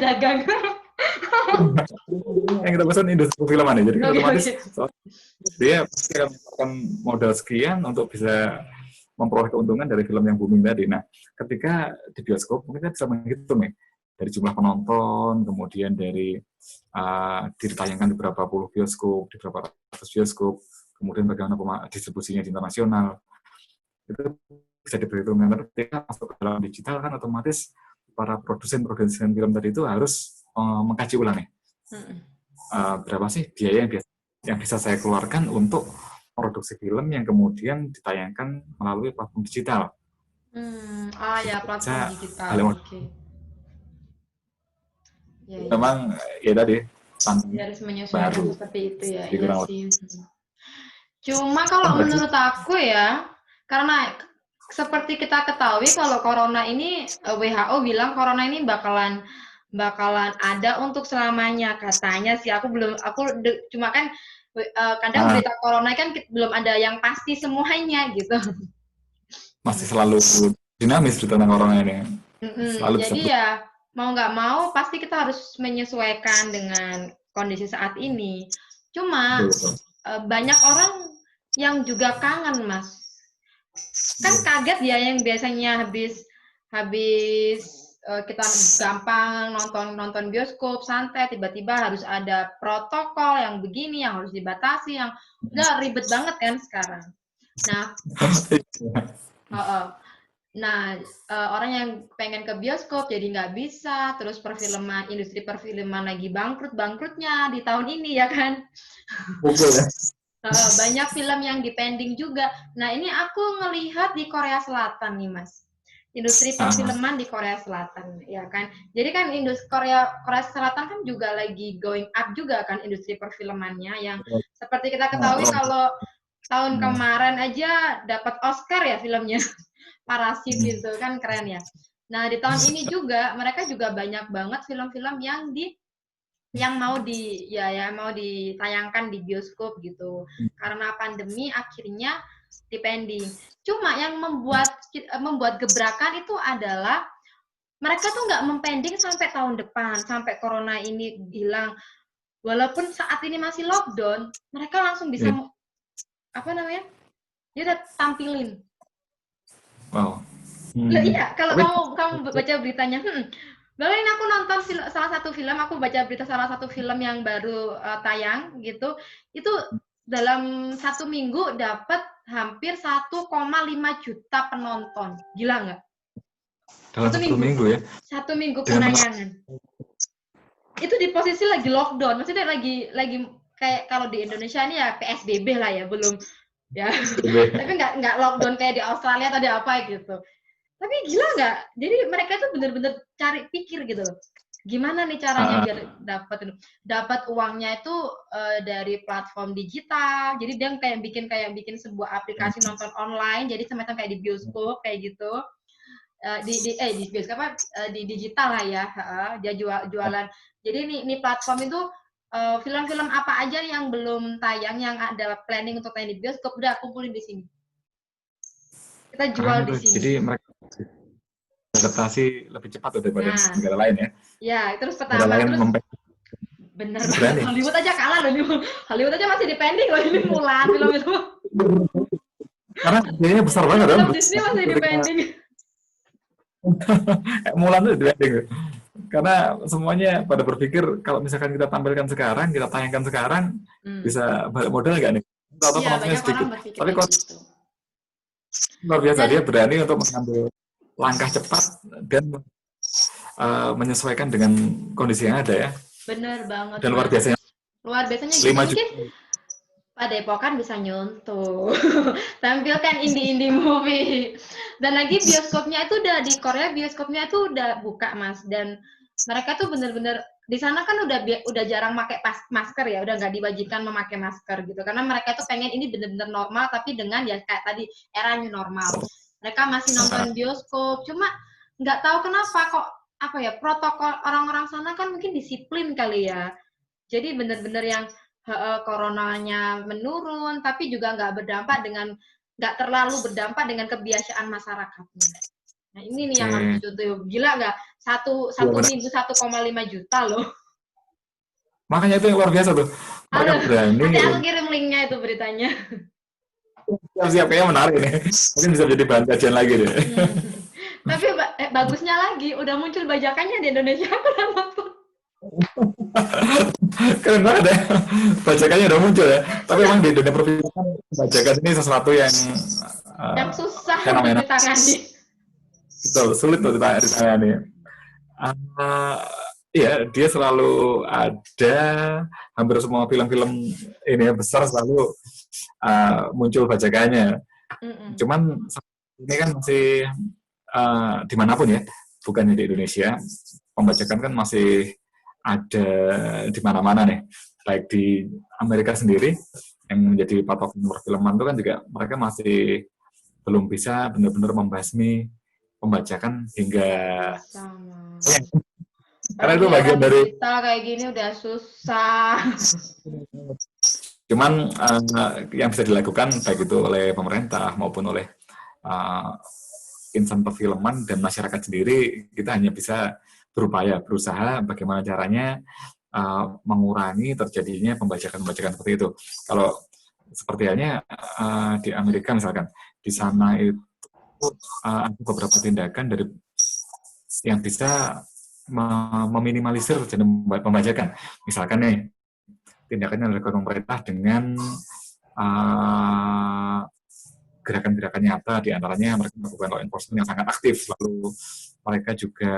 dagang. Yang kita pesan industri perfilman ya. Jadi otomatis dia pasti akan modal sekian untuk bisa memperoleh keuntungan dari film yang booming tadi. Nah, ketika di bioskop mungkin kita bisa menghitung nih dari jumlah penonton, kemudian dari ditayangkan di berapa puluh bioskop, di berapa ratus bioskop, kemudian bagaimana distribusinya di internasional, itu bisa diperhitungkan. Tapi ketika masuk ke dalam digital kan otomatis para produsen film tadi itu harus mengkaji ulang nih. Berapa sih biaya yang bisa saya keluarkan untuk produksi film yang kemudian ditayangkan melalui platform digital. Ya, platform digital. Oke. Ya. Memang ya tadi harus menyesuaikan baru. Seperti itu ya. Iya sih. Cuma kalau menurut aku ya, karena seperti kita ketahui kalau corona ini WHO bilang corona ini bakalan ada untuk selamanya katanya sih. Cuma kan kadang berita corona kan belum ada yang pasti semuanya gitu. Masih selalu dinamis tentang corona ini. Jadi ya mau nggak mau pasti kita harus menyesuaikan dengan kondisi saat ini. Cuma banyak orang yang juga kangen, Mas. Kan kaget ya yang biasanya habis kita gampang nonton bioskop santai, tiba-tiba harus ada protokol yang begini yang harus dibatasi, yang udah ribet banget kan sekarang. Nah, nah orang yang pengen ke bioskop jadi nggak bisa, terus industri perfilman lagi bangkrutnya di tahun ini ya kan. Betul ya. Banyak film yang dipending juga. Nah, ini aku ngelihat di Korea Selatan nih, Mas. Industri perfilman di Korea Selatan, ya kan. Jadi kan industri Korea Selatan kan juga lagi going up juga kan industri perfilmannya yang seperti kita ketahui kalau tahun kemarin aja dapat Oscar ya filmnya. Parasit itu kan keren ya. Nah, di tahun ini juga mereka juga banyak banget film-film yang mau ditayangkan di bioskop gitu. Karena pandemi akhirnya dipending. Cuma yang membuat gebrakan itu adalah mereka tuh nggak mempending sampai tahun depan, sampai corona ini hilang. Walaupun saat ini masih lockdown, mereka langsung bisa apa namanya? Dia udah tampilin. Wow. Iya, kalau kamu baca beritanya, bahkan ini aku nonton salah satu film, aku baca berita salah satu film yang baru tayang gitu, itu dalam 1 minggu dapat hampir 1,5 juta penonton. Gila nggak? Dalam 1 minggu ya? 1 minggu penayangan. Itu di posisi lagi lockdown, maksudnya lagi kayak kalau di Indonesia ini ya PSBB lah ya, belum ya. Tapi nggak lockdown kayak di Australia atau di apa gitu. Tapi gila nggak? Jadi mereka tuh bener-bener cari pikir gitu loh. Gimana nih caranya biar dapat uangnya itu dari platform digital. Jadi dia kayak bikin sebuah aplikasi nonton online. Jadi semacam kayak di bioskop kayak gitu. Di bioskop apa? Di digital lah ya. Dia jualan. Jadi nih platform itu film-film apa aja yang belum tayang yang ada planning untuk tayang di bioskop udah kumpulin di sini. Kita jual di sini. Jadi mereka adaptasi lebih cepat daripada negara lain ya. Ya, terus pertama bener banget. Hollywood aja kalah loh. Hollywood aja masih dipending loh ini Mulan film itu. Karena biayanya besar banget kan. Disney masih dipending. Mulan tuh dipending. Karena semuanya pada berpikir kalau misalkan kita tampilkan sekarang, kita tayangkan sekarang, bisa balik modal nggak nih? Atau penontonnya sedikit. Tapi kalau luar biasa dia berani untuk mengambil langkah cepat dan menyesuaikan dengan kondisi yang ada ya. Bener banget. Dan luar biasanya. Luar biasanya gitu mungkin Pak Depokan bisa nyontoh. Tampilkan indie movie. Dan lagi bioskopnya itu di Korea bioskopnya itu udah buka Mas dan mereka tuh bener-bener di sana kan udah jarang pakai masker ya, udah nggak diwajibkan memakai masker gitu karena mereka tuh pengen ini bener-bener normal tapi dengan ya kayak tadi era new normal. Mereka masih nonton bioskop, cuma nggak tahu kenapa kok protokol orang-orang sana kan mungkin disiplin kali ya. Jadi bener-bener yang coronanya menurun, tapi juga nggak terlalu berdampak dengan kebiasaan masyarakatnya. Nah ini nih yang harus dicontoh. Gila nggak? Satu minggu 1,5 juta loh. Makanya itu yang luar biasa tuh. Mereka berani. Nanti aku kirim linknya itu beritanya. Siap, kayaknya menarik nih. Mungkin bisa jadi bahan kajian lagi deh. Tapi bagusnya lagi, udah muncul bajakannya di Indonesia. Aku udah nonton. Keren banget ya. Bajakannya udah muncul ya. Tapi emang di dunia perfilman bajakan ini sesuatu yang susah ditangani. Betul, sulit untuk ditangani. Iya, dia selalu ada, hampir semua film-film ini besar selalu muncul bajakannya. Cuman ini kan masih dimanapun ya, bukannya di Indonesia, pembajakan kan masih ada di mana-mana nih. Baik di Amerika sendiri, yang menjadi patokan perfilman itu kan juga mereka masih belum bisa benar-benar membasmi pembajakan hingga karena itu bagian dari kita kayak gini udah susah. Cuman yang bisa dilakukan baik itu oleh pemerintah maupun oleh insan perfilman dan masyarakat sendiri, kita hanya bisa berusaha bagaimana caranya mengurangi terjadinya pembajakan seperti itu. Kalau seperti halnya di Amerika misalkan, di sana itu ada beberapa tindakan dari yang bisa meminimalisir terjadi pembajakan. Misalkan nih, tindakan yang dilakukan pemerintah dengan gerakan-gerakan nyata, di antaranya mereka melakukan law enforcement yang sangat aktif, lalu mereka juga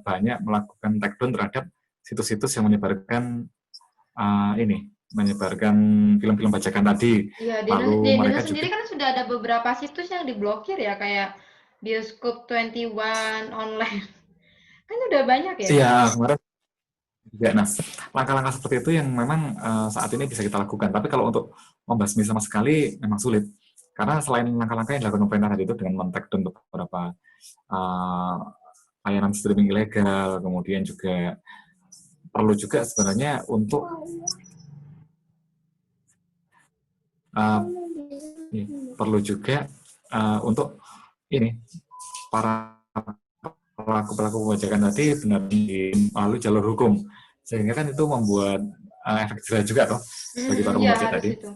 banyak melakukan takedown terhadap situs-situs yang menyebarkan film-film bajakan tadi. Iya, di Lalu mereka Indonesia juga sendiri kan sudah ada beberapa situs yang diblokir ya, kayak Bioskop 21 online. Kan udah banyak ya? iya kemarin juga. Nah, langkah-langkah seperti itu yang memang saat ini bisa kita lakukan. Tapi kalau untuk membasmi sama sekali memang sulit. Karena selain langkah-langkah yang dilakukan pemerintah tadi itu dengan men-takedown beberapa uh, layanan streaming ilegal, kemudian juga perlu juga sebenarnya untuk uh, perlu juga untuk ini para pelaku-pelaku pembajakan tadi benar melalui jalur hukum, sehingga kan itu membuat efek jerah juga toh bagi para Iya, pembajak harus tadi. itu.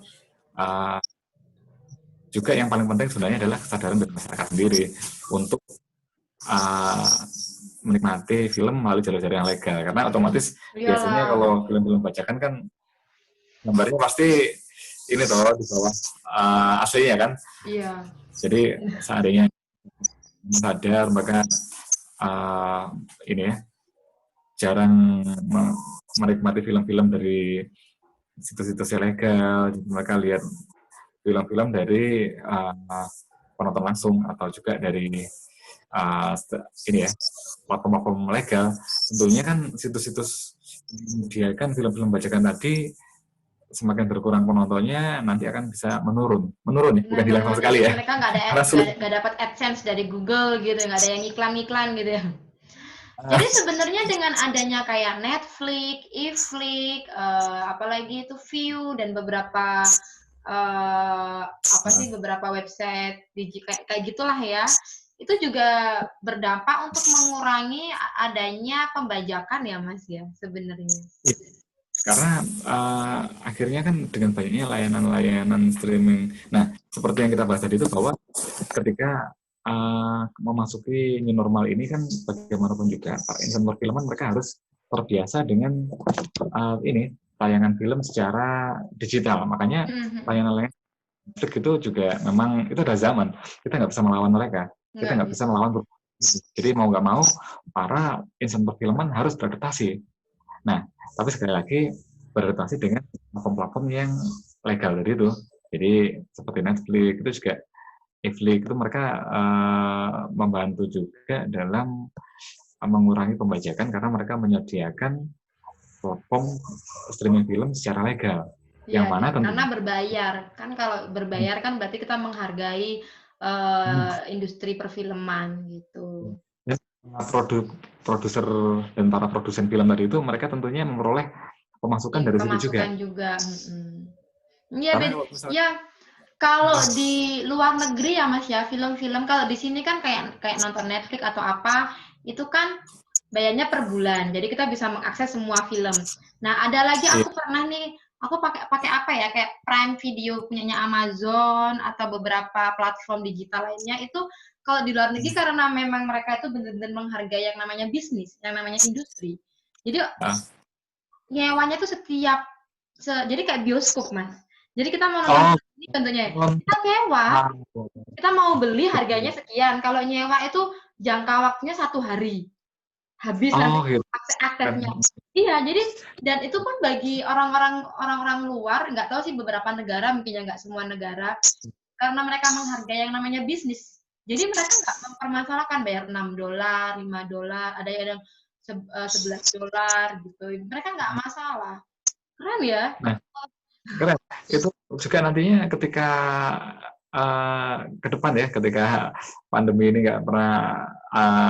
Juga yang paling penting sebenarnya adalah kesadaran dari masyarakat sendiri untuk menikmati film melalui jalur-jalur yang legal, karena otomatis biasanya kalau film-film bajakan kan gambarnya pasti ini toh di bawah aslinya kan. Iya. Jadi seandainya sadar maka ini ya jarang menikmati film-film dari situs-situs ilegal, mereka lihat film-film dari penonton langsung atau juga dari ini ya platform legal. Tentunya kan situs-situs menyediakan film-film bajakan tadi semakin berkurang penontonnya nanti akan bisa menurun ya, bukan hilang sama sekali ya. Mereka nggak dapat AdSense dari Google gitu, nggak ada yang iklan gitu ya. Jadi sebenarnya dengan adanya kayak Netflix, eFlix, apalagi itu View dan beberapa beberapa website kayak gitulah ya, itu juga berdampak untuk mengurangi adanya pembajakan ya Mas ya sebenarnya. Karena akhirnya kan dengan banyaknya layanan-layanan streaming. Nah, seperti yang kita bahas tadi itu bahwa ketika memasuki new normal ini kan bagaimanapun juga para insan perfilman mereka harus terbiasa dengan ini tayangan film secara digital. Makanya layanan-layanan itu juga memang itu ada zaman. Kita nggak bisa melawan mereka. Kita nggak bisa melawan. Jadi mau nggak mau para insan perfilman harus beradaptasi. Nah, tapi sekali lagi beradaptasi dengan platform-platform yang legal tadi itu. Jadi seperti Netflix itu juga eFlix itu mereka membantu juga dalam mengurangi pembajakan karena mereka menyediakan platform streaming film secara legal. Ya, yang mana karena berbayar. Kan kalau berbayar kan berarti kita menghargai industri perfilman gitu. Produser dan para produsen film tadi itu mereka tentunya memperoleh pemasukan dari situ juga. Iya, ya kalau di luar negeri ya Mas ya, film-film kalau di sini kan kayak nonton Netflix atau apa, itu kan bayarnya per bulan. Jadi kita bisa mengakses semua film. Nah, ada lagi aku pernah nih, aku pakai apa ya? Kayak Prime Video punyanya Amazon atau beberapa platform digital lainnya itu kalau di luar negeri karena memang mereka itu benar-benar menghargai yang namanya bisnis, yang namanya industri. Jadi nyewanya tuh jadi kayak bioskop Mas. Jadi kita mau nonton ini tentunya kita nyewa, kita mau beli harganya sekian. Kalau nyewa itu jangka waktunya 1 hari, habis nanti aksesnya. Iya, jadi dan itu pun bagi orang-orang luar, nggak tahu sih beberapa negara, mungkin ya nggak semua negara, karena mereka menghargai yang namanya bisnis. Jadi mereka nggak mempermasalahkan bayar $6, $5, ada yang $11 gitu. Mereka nggak masalah. Keren ya? Nah, keren. Itu juga nantinya ketika ke depan ya, ketika pandemi ini nggak pernah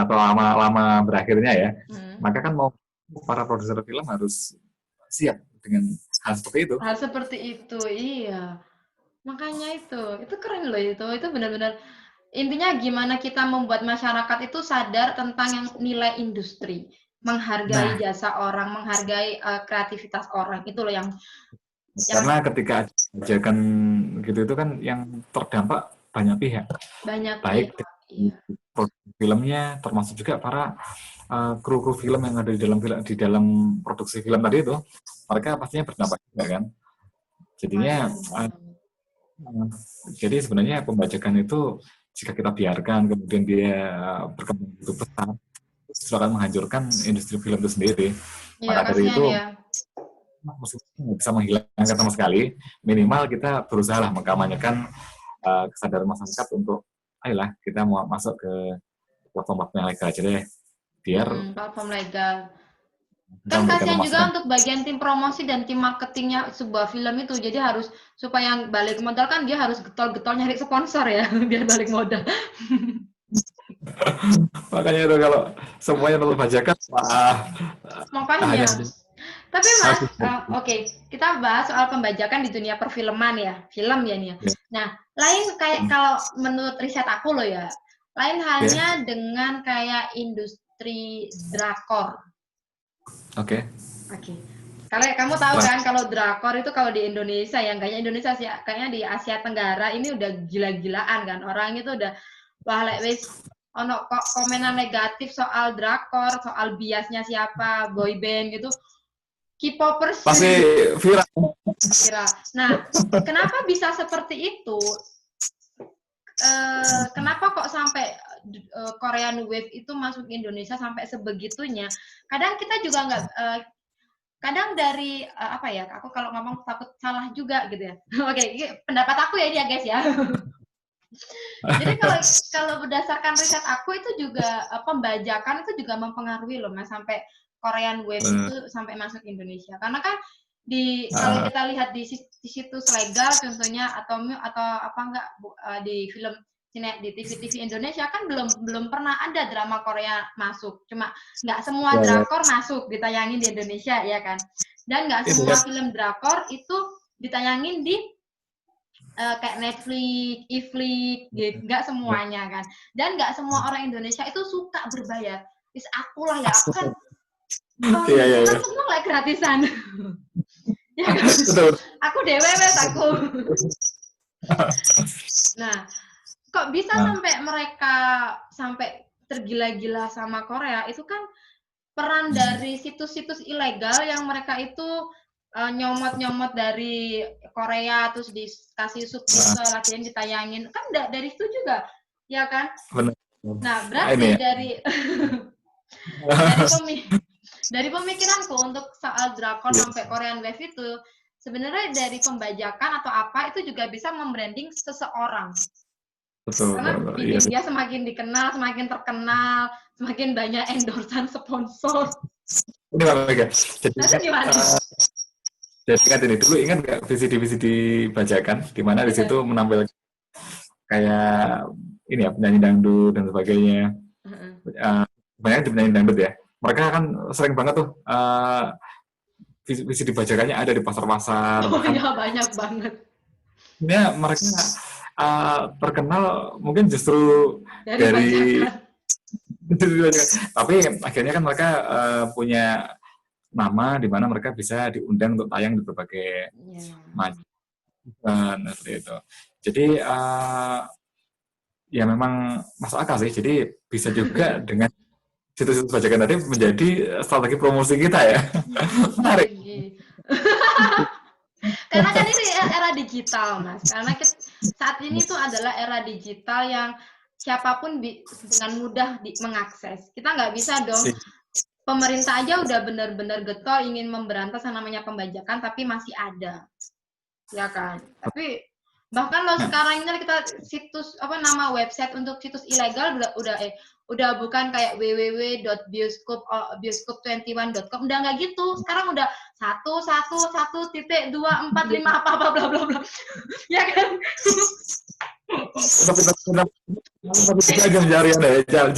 atau lama berakhirnya ya, maka kan mau para produser film harus siap dengan hal seperti itu. Hal seperti itu, iya. Makanya itu keren loh itu benar-benar intinya gimana kita membuat masyarakat itu sadar tentang yang nilai industri, menghargai jasa orang, menghargai kreativitas orang, itu loh yang karena ketika ajakan gitu itu kan yang terdampak banyak pihak, baik filmnya termasuk juga para kru film yang ada di dalam produksi film tadi itu, mereka pastinya berdampak juga kan. Jadinya Nah, jadi sebenarnya pembajakan itu jika kita biarkan kemudian dia berkembang begitu pesat, justru akan menghancurkan industri film itu sendiri. Iya, Maka dari kasihan itu ya. musik nggak bisa menghilangkan sama sekali. Minimal kita berusaha lah mengkampanyekan kesadaran masyarakat untuk, ayolah kita mau masuk ke platform-platform yang legal aja deh, biar Platform legal. kita Kan memberikan kasihan pemasukan. juga untuk bagian tim promosi dan tim marketingnya sebuah film itu. Jadi harus supaya balik modal kan dia harus getol-getol nyari sponsor ya biar balik modal. Makanya itu kalau semuanya perlu bajakan, wah, hanya Makanya. Tapi Mas, habis. oke, kita bahas soal pembajakan di dunia perfilman ya, film ya nih ya. Ya, Nah, lain kayak kalau menurut riset aku loh ya, lain ya, halnya dengan kayak industri drakor. oke. Oke. Kalau kamu tahu kan kalau drakor itu kalau di Indonesia ya, kayaknya Indonesia sih, kayaknya di Asia Tenggara ini udah gila-gilaan kan. Orang itu udah wah lek wis ono kok komenan negatif soal drakor, soal biasnya siapa, boy band gitu. K-popers Pasti viral. viral. Nah, kenapa bisa seperti itu? Kenapa kok sampai Korean Wave itu masuk Indonesia sampai sebegitunya? Kadang kita juga nggak kadang dari apa ya, aku kalau ngomong takut salah juga gitu ya. Oke, pendapat aku ya ini ya guys ya. Jadi kalau kalau berdasarkan riset aku itu juga pembajakan itu juga mempengaruhi loh Mas sampai Korean Wave itu sampai masuk Indonesia. Karena kan kalau Nah, kita lihat di situs legal contohnya atau apa enggak di film di TV-TV Indonesia kan belum pernah ada drama Korea masuk. Cuma nggak semua ya, ya. drakor masuk ditayangin di Indonesia ya kan. Dan nggak Itu semua kan. film drakor itu ditayangin di kayak Netflix, Iflix, gitu. Nggak semuanya kan. Dan nggak semua orang Indonesia itu suka berbayar. Terus akulah ya, aku kan Iya, iya, kan iya. semua like gratisan. Ya kan? Betul. Aku dewe wes aku. Nah, kok bisa Nah, sampai mereka sampai tergila-gila sama Korea itu kan peran dari situs-situs ilegal yang mereka itu nyomot-nyomot dari Korea terus dikasih subtitle latihan ditayangin kan dari situ juga ya kan. benar. Nah Nah, ini berarti ya. dari dari pemikiranku untuk soal drakor Iya, sampai Korean Wave itu sebenarnya dari pembajakan atau apa itu juga bisa membranding seseorang betul, karena betul. Iya, bikin sih. dia semakin dikenal, semakin terkenal, semakin banyak endorsan sponsor. Ini Pak Mega. Jadi Nah itu ingat, gimana? jadi ingat ini dulu, ingat nggak VCD-VCD bajakan, di mana di situ Iya. menampilkan kayak ini ya penyanyi dangdut dan sebagainya. Banyak di penyanyi dangdut ya. Mereka kan sering banget tuh VCD bajakannya ada di pasar-pasar, Oh bahkan ya banyak banget ini mereka terkenal mungkin justru dari dari bajakan. tapi akhirnya kan mereka punya nama di mana mereka bisa diundang untuk tayang di berbagai Ya. macam seperti itu. Jadi ya memang masuk akal sih. Jadi bisa juga dengan situs-situs bajakan tadi menjadi strategi promosi kita ya. Menarik. Strategi. Karena kan ini era digital, Mas. Karena saat ini tuh adalah era digital yang siapapun dengan mudah mengakses. Kita nggak bisa dong. Pemerintah aja udah benar-benar getol ingin memberantas yang namanya pembajakan, tapi masih ada, ya kan? Tapi bahkan lo sekarang ini kita situs apa nama website untuk situs ilegal udah bukan kayak www.bioskop21.com udah nggak gitu sekarang udah 111.245 apa bla bla bla ya kan. Tapi kita akan mencari ada ya.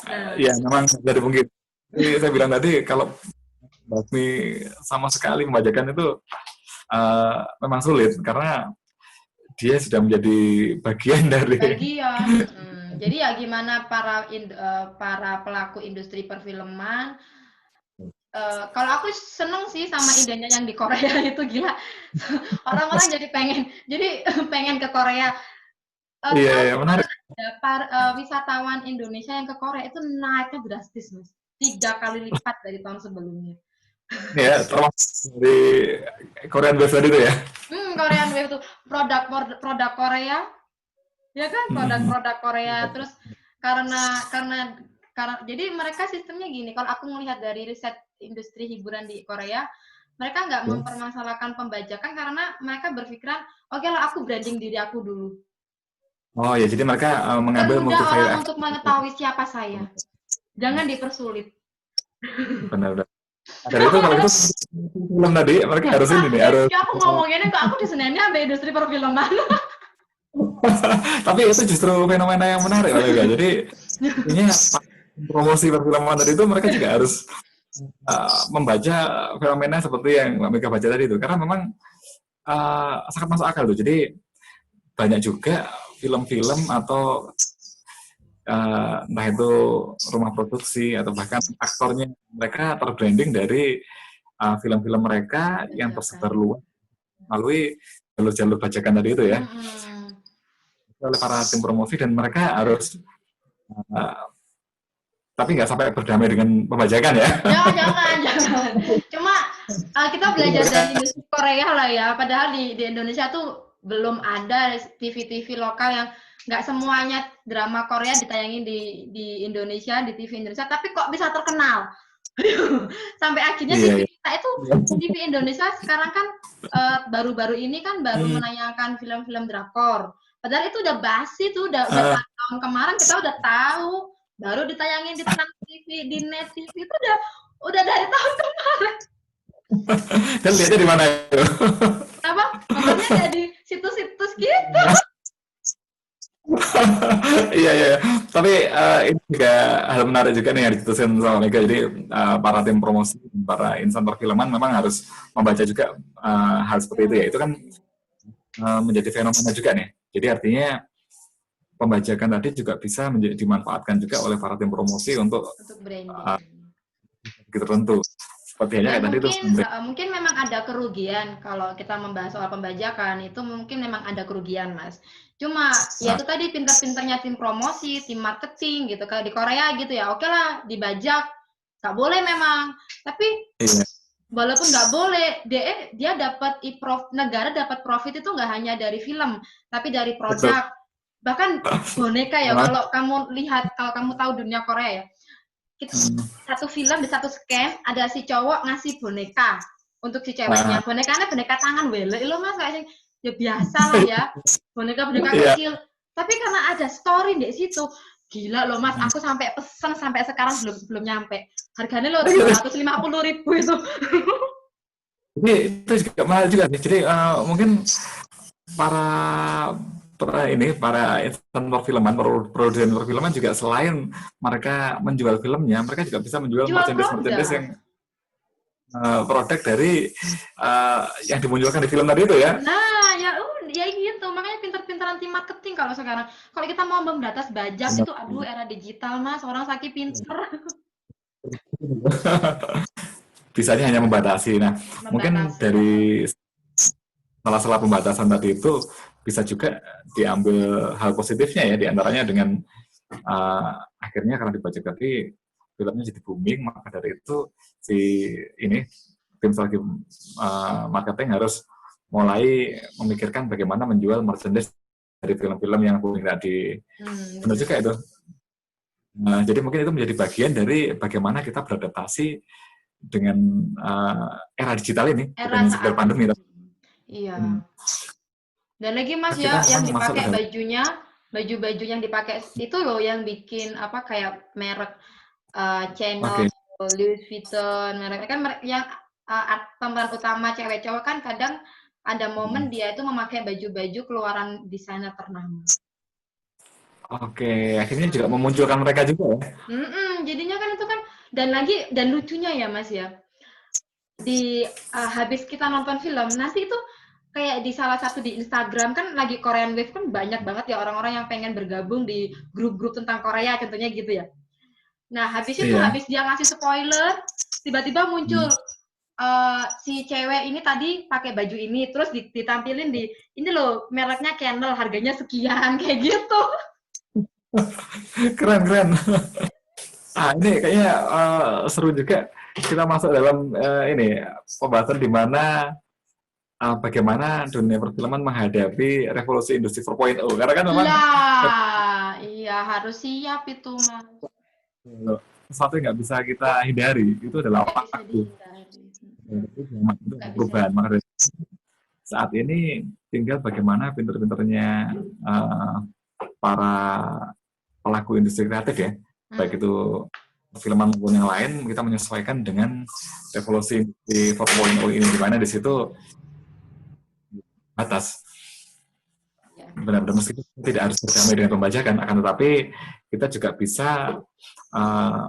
Nah, Ya memang dari mungkin. Saya bilang tadi kalau bakmi sama sekali membajakan itu memang sulit karena dia sudah menjadi bagian dari bagian jadi ya gimana para pelaku industri perfilman. Kalau aku seneng sih sama idenya yang di Korea itu gila. Orang-orang jadi pengen ke Korea. iya Kalau iya menarik. wisatawan Indonesia yang ke Korea itu naiknya drastis, Mas. 3 kali lipat dari tahun sebelumnya. Ya, termasuk di Korean Wave tadi itu ya. Korean Wave tuh produk Korea, ya kan, Hmm. produk-produk Korea. Terus karena karena jadi mereka sistemnya gini, kalau aku melihat dari riset industri hiburan di Korea, mereka nggak mempermasalahkan pembajakan karena mereka berpikiran, oke lah, aku branding diri aku dulu. Oh ya, jadi mereka mengambil Permudah multiplier orang effect. untuk mengetahui siapa saya. Jangan dipersulit. Benar-benar. Dari itu kalau itu film tadi mereka harus ini nih, harus. Ya aku ngomonginnya kok aku disenennya sampai industri perfilman. Tapi itu justru fenomena yang menarik, Olga. Jadi ini promosi perfilman tadi itu mereka juga harus membaca fenomena seperti yang Mbak Mega baca tadi itu, karena memang sangat masuk akal tuh. Jadi banyak juga film-film atau entah itu rumah produksi atau bahkan aktornya mereka terbranding dari film-film mereka yang tersebar luas melalui jalur-jalur bajakan tadi itu ya, oleh para tim promosi, dan mereka harus tapi nggak sampai berdamai dengan pembajakan ya. Jangan. Cuma kita belajar dari industri Korea lah ya. Padahal di Indonesia tuh belum ada TV-TV lokal yang nggak semuanya drama Korea ditayangin di Indonesia, di TV Indonesia, tapi kok bisa terkenal. Sampai akhirnya Iya, TV iya. kita itu, TV Indonesia sekarang kan baru-baru ini kan baru menayangkan film-film drakor. Padahal itu udah basi tuh, udah tahun kemarin kita udah tahu, baru ditayangin di Trans TV, di Net TV itu udah dari tahun kemarin. Dan lihatnya di mana itu? Apa? Nontonnya ada di situs-situs gitu. Iya, iya. Tapi ini juga hal menarik juga nih yang diputuskan sama Mega. Jadi para tim promosi, para insan perfilman memang harus membaca juga hal seperti itu ya. Itu kan menjadi fenomena juga nih. Jadi artinya pembajakan tadi juga bisa dimanfaatkan juga oleh para tim promosi untuk Branding. tertentu. Seperti hanya Dan kayak tadi itu. mungkin memang ada kerugian kalau kita membahas soal pembajakan, itu mungkin memang ada kerugian, Mas. Cuma ya itu tadi, pinter-pinternya tim promosi, tim marketing gitu, kayak di Korea gitu ya. Oke lah, dibajak, nggak boleh memang. Tapi Iya. walaupun nggak boleh, dia dapat negara dapat profit itu nggak hanya dari film, tapi dari Betul. produk. Bahkan boneka ya, kalau kamu tahu dunia Korea ya, satu film di satu scan ada si cowok ngasih boneka untuk si ceweknya. Bonekanya boneka tangan wele lo Mas, kayak ya biasa lah ya, boneka kecil. Tapi karena ada story di situ, gila loh Mas, aku sampai pesen sampai sekarang belum nyampe. Harganya lo 250.000 itu. Ini itu juga mahal juga nih. Jadi mungkin para insan perfilman, produsen perfilman juga selain mereka menjual filmnya, mereka juga bisa menjual merchandise yang produk dari yang dimunculkan di film tadi itu ya. Nah, ya gitu. Makanya pinter-pinteran tim marketing kalau sekarang. Kalau kita mau membatas bajak itu, aduh, era digital Mas, orang sakit pinter. Bisanya hanya membatasi. Nah, mungkin dari salah pembatasan tadi itu bisa juga diambil hal positifnya ya, diantaranya dengan akhirnya karena dibajak tadi filmnya jadi booming, maka dari itu si tim strategi marketing harus mulai memikirkan bagaimana menjual merchandise dari film-film yang booming tadi. Benar juga itu. Nah, jadi mungkin itu menjadi bagian dari bagaimana kita beradaptasi dengan era digital ini, bukan sekedar pandemi. Iya. Dan lagi Mas ya, yang dipakai baju-baju yang dipakai itu loh yang bikin kayak merek channel Louis Vuitton, merek kan yang pemeran utama cewek cowok kan kadang ada momen dia itu memakai baju-baju keluaran desainer ternama. Oke, akhirnya juga memunculkan mereka juga ya. Jadinya kan itu kan, dan lucunya ya Mas ya, di habis kita nonton film nanti itu kayak di salah satu di Instagram kan lagi Korean Wave kan banyak banget ya orang-orang yang pengen bergabung di grup-grup tentang Korea contohnya gitu ya. Nah habis itu habis dia ngasih spoiler, tiba-tiba muncul si cewek ini tadi pakai baju ini, terus ditampilin ini loh mereknya Kendall, harganya sekian, kayak gitu. Keren. Ini kayaknya seru juga kita masuk dalam ini pembahasan di mana bagaimana dunia perfilman menghadapi revolusi industri 4.0 karena kan memang Lah, iya harus siap itu, Mas. sesuatu yang nggak bisa kita hindari itu adalah Nggak bisa waktu. dihindari. Itu zaman itu Nggak bisa perubahan. Maka dihindari. saat ini tinggal bagaimana pinter-pinternya para pelaku industri kreatif ya, baik itu filman maupun yang lain, kita menyesuaikan dengan revolusi industri 4.0 ini, di mana di situ batas. Ya. Benar-benar meskipun tidak harus berdamai dengan pembajakan, akan tetapi kita juga bisa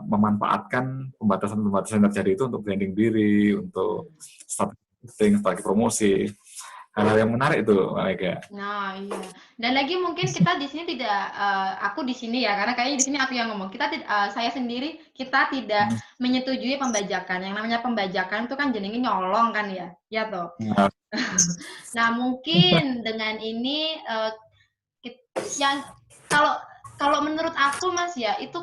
memanfaatkan pembatasan-pembatasan yang terjadi itu untuk branding diri, untuk strategi promosi, hal-hal yang menarik itu, Mega. Nah, iya. Dan lagi mungkin kita di sini tidak, aku di sini ya, karena kayaknya di sini aku yang ngomong. Saya sendiri, kita tidak menyetujui pembajakan. Yang namanya pembajakan itu kan jenenge nyolong kan ya, ya toh. Nah, Nah, mungkin dengan ini yang kalau menurut aku Mas ya, itu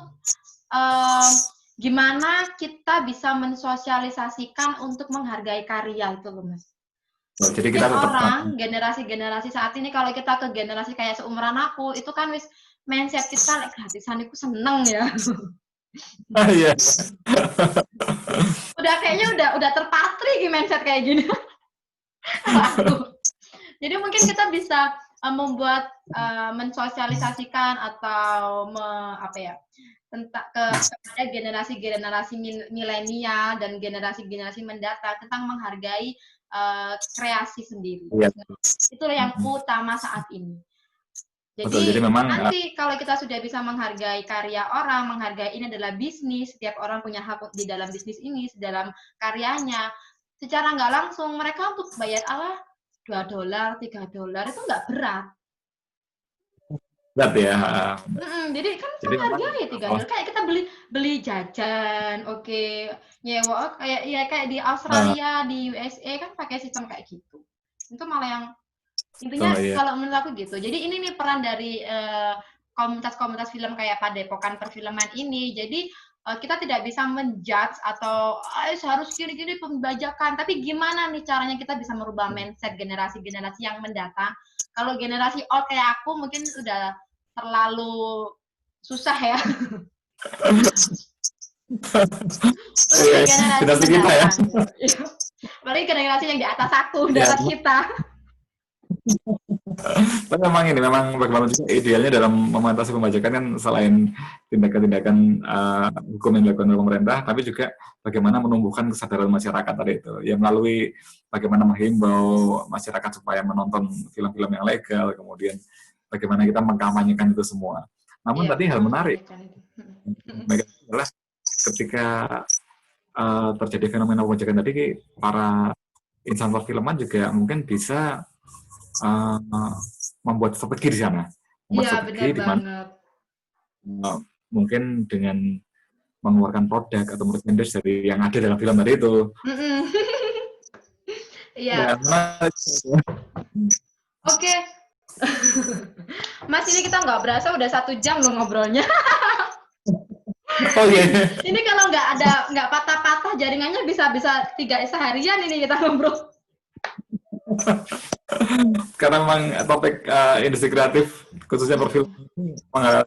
gimana kita bisa mensosialisasikan untuk menghargai karya itu loh Mas. jadi Mungkin kita tetap generasi-generasi saat ini kalau kita ke generasi kayak seumuran aku, itu kan wis mindset kita gratisan itu seneng ya. iya. Kayaknya udah terpatri mindset kayak gini. Aku. Jadi mungkin kita bisa membuat mensosialisasikan atau apa ya, kepada generasi-generasi milenial dan generasi-generasi mendatang tentang menghargai kreasi sendiri. Iya. Itu yang utama saat ini. Betul, Jadi jadi memang nanti kalau kita sudah bisa menghargai karya orang, menghargai ini adalah bisnis, setiap orang punya hak di dalam bisnis ini, di dalam karyanya, secara nggak langsung mereka untuk bayar $2, $3 itu nggak berat. berat ya. Jadi kan Jadi memang menghargai $3. Kayak kita beli jajan, oke, nyewa kayak di Australia, di USA kan pakai sistem kayak gitu. Itu malah yang intinya iya. kalau menurut aku gitu. Jadi ini nih peran dari komunitas-komunitas film kayak Padepokan Perfilman ini. Jadi kita tidak bisa menjudge atau harus gini-gini pembajakan. Tapi gimana nih caranya kita bisa merubah mindset generasi-generasi yang mendatang. Kalau generasi old kayak aku mungkin udah terlalu susah ya. Generasi kita ya. Apalagi generasi yang di atas aku, di atas kita. Tapi memang bagaimana juga idealnya dalam memantasi pembajakan kan selain tindakan-tindakan hukum yang dilakukan oleh pemerintah, tapi juga bagaimana menumbuhkan kesadaran masyarakat tadi itu, ya melalui bagaimana menghimbau masyarakat supaya menonton film-film yang legal, kemudian bagaimana kita mengkampanyekan itu semua. Namun tadi hal menarik adalah ketika terjadi fenomena pembajakan tadi, para insan perfilman juga mungkin bisa membuat strategi di sana. Iya, benar banget. Mungkin dengan mengeluarkan produk atau merchandise dari yang ada dalam film tadi itu. Iya. Oke. Mas, ini kita nggak berasa udah 1 jam loh ngobrolnya. Oh iya. Ini kalau nggak patah-patah jaringannya bisa 3 seharian ini kita ngobrol. Karena memang topik industri kreatif khususnya perfilman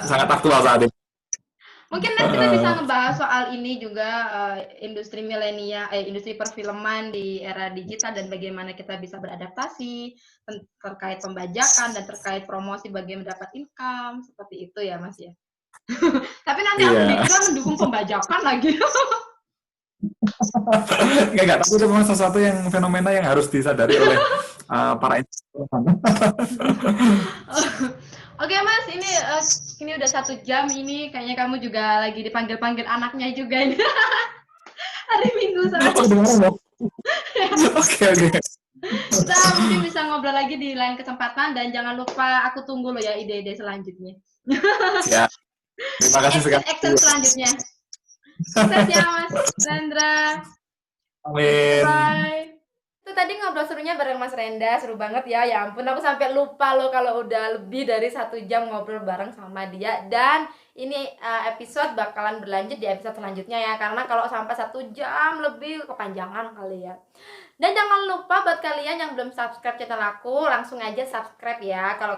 sangat aktual saat ini. Mungkin nanti kita bisa ngebahas soal ini juga industri milenial, industri perfilman di era digital dan bagaimana kita bisa beradaptasi terkait pembajakan dan terkait promosi bagaimana mendapat income seperti itu ya Mas ya. Tapi nanti aku dikira mendukung pembajakan lagi. Enggak, tapi itu memang sesuatu yang fenomena yang harus disadari oleh para investor. Oke Mas, ini udah 1 jam ini, kayaknya kamu juga lagi dipanggil-panggil anaknya juga ini. Hari Minggu soalnya. Oke. Kita mungkin bisa ngobrol lagi di lain kesempatan dan jangan lupa aku tunggu loh ya ide-ide selanjutnya. Ya. Terima kasih sekali. Action selanjutnya. Sukses ya Mas Rendra. Amin. Bye. Itu tadi ngobrol serunya bareng Mas Renda, seru banget ya. Ya ampun, aku sampai lupa loh kalau udah lebih dari 1 jam ngobrol bareng sama dia. Dan ini episode bakalan berlanjut di episode selanjutnya ya, karena kalau sampai 1 jam lebih kepanjangan kali ya. Dan jangan lupa buat kalian yang belum subscribe channel aku, langsung aja subscribe ya. Kalau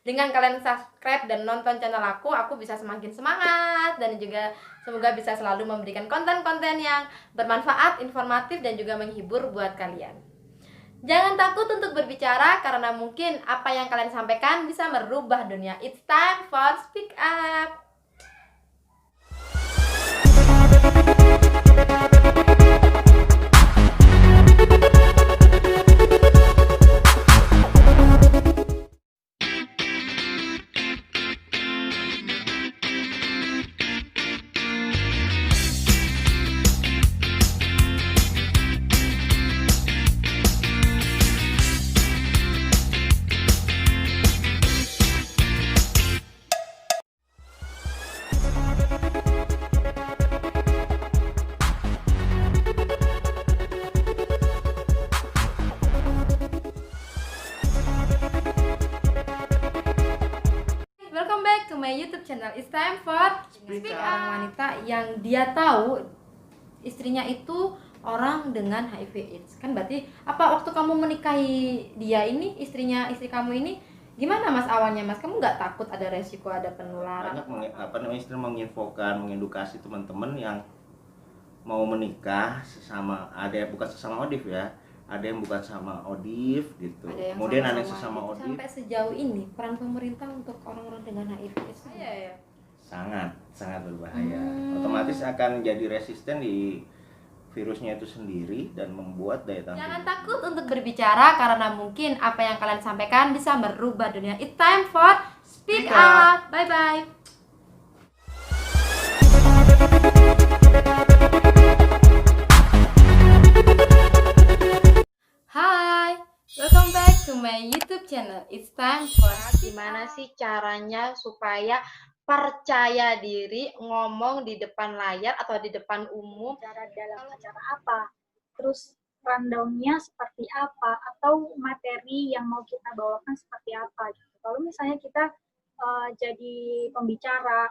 dengan kalian subscribe dan nonton channel aku bisa semakin semangat dan juga semoga bisa selalu memberikan konten-konten yang bermanfaat, informatif dan juga menghibur buat kalian. Jangan takut untuk berbicara karena mungkin apa yang kalian sampaikan bisa merubah dunia. It's time for speak up. Welcome back to my YouTube channel. It's time for Speak Up. Wanita yang dia tahu istrinya itu orang dengan HIV/AIDS. Kan berarti apa waktu kamu menikahi dia ini, istri kamu ini gimana Mas awalnya Mas? Kamu nggak takut ada resiko ada penularan? Banyak istri menginfokan, mengedukasi teman-teman yang mau menikah sesama, ada yang bukan sesama ODIF ya, ada yang bukan sama ODIF gitu. Kemudian ada yang sesama ODIF. Sampai sejauh ini peran pemerintah untuk orang-orang dengan HIV/AIDS ya? Sangat berbahaya. Otomatis akan jadi resisten di virusnya itu sendiri dan membuat daya tahan. Jangan takut untuk berbicara karena mungkin apa yang kalian sampaikan bisa merubah dunia. It's time for Speak Up. Bye bye. Hai, welcome back to my YouTube channel. It's time for gimana sih caranya supaya percaya diri ngomong di depan layar atau di depan umum? Cara dalam acara apa, terus rundown-nya seperti apa, atau materi yang mau kita bawakan seperti apa gitu. Kalau misalnya kita jadi pembicara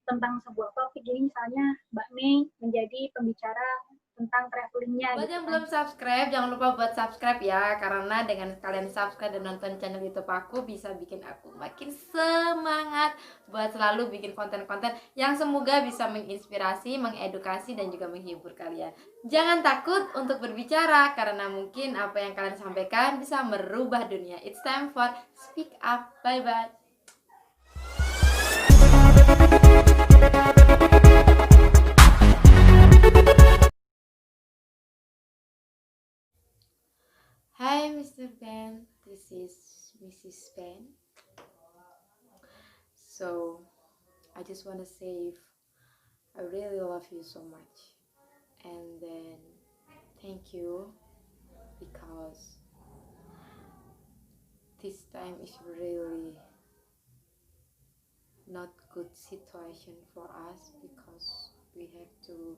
tentang sebuah topik, jadi misalnya Mbak Mei menjadi pembicara tentang travelingnya. Buat gitu yang kan. belum subscribe, jangan lupa buat subscribe ya, karena dengan kalian subscribe dan nonton channel YouTube aku bisa bikin aku makin semangat buat selalu bikin konten-konten yang semoga bisa menginspirasi, mengedukasi dan juga menghibur kalian. Jangan takut untuk berbicara karena mungkin apa yang kalian sampaikan bisa merubah dunia. It's time for Speak Up. Bye bye. Hi Mr. Ben, this is Mrs. Ben. So, I just want to say I really love you so much. And then, thank you because this time is really not good situation for us because we have to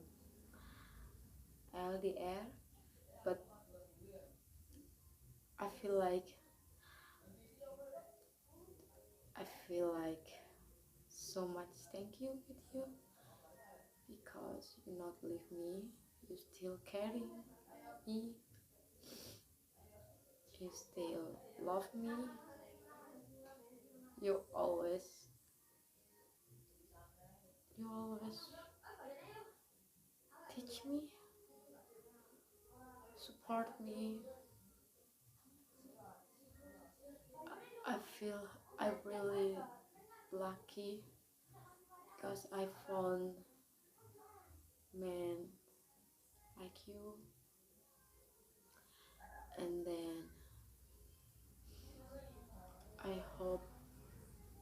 LDR, but I feel like so much thank you with you because you not leave me, you still carry me, you still love me, you always teach me, support me. I feel I'm really lucky because I found men like you, and then I hope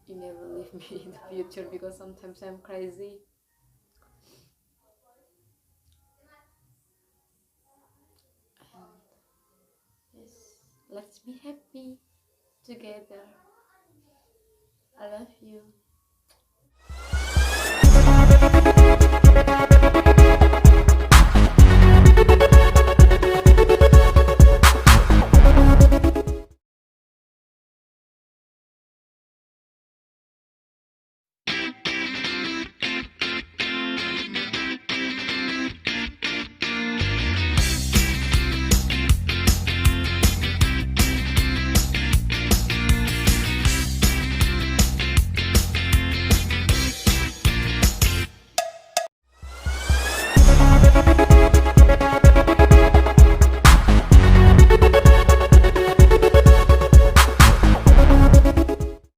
you never leave me in the future because sometimes I'm crazy. And yes, let's be happy together. I love you.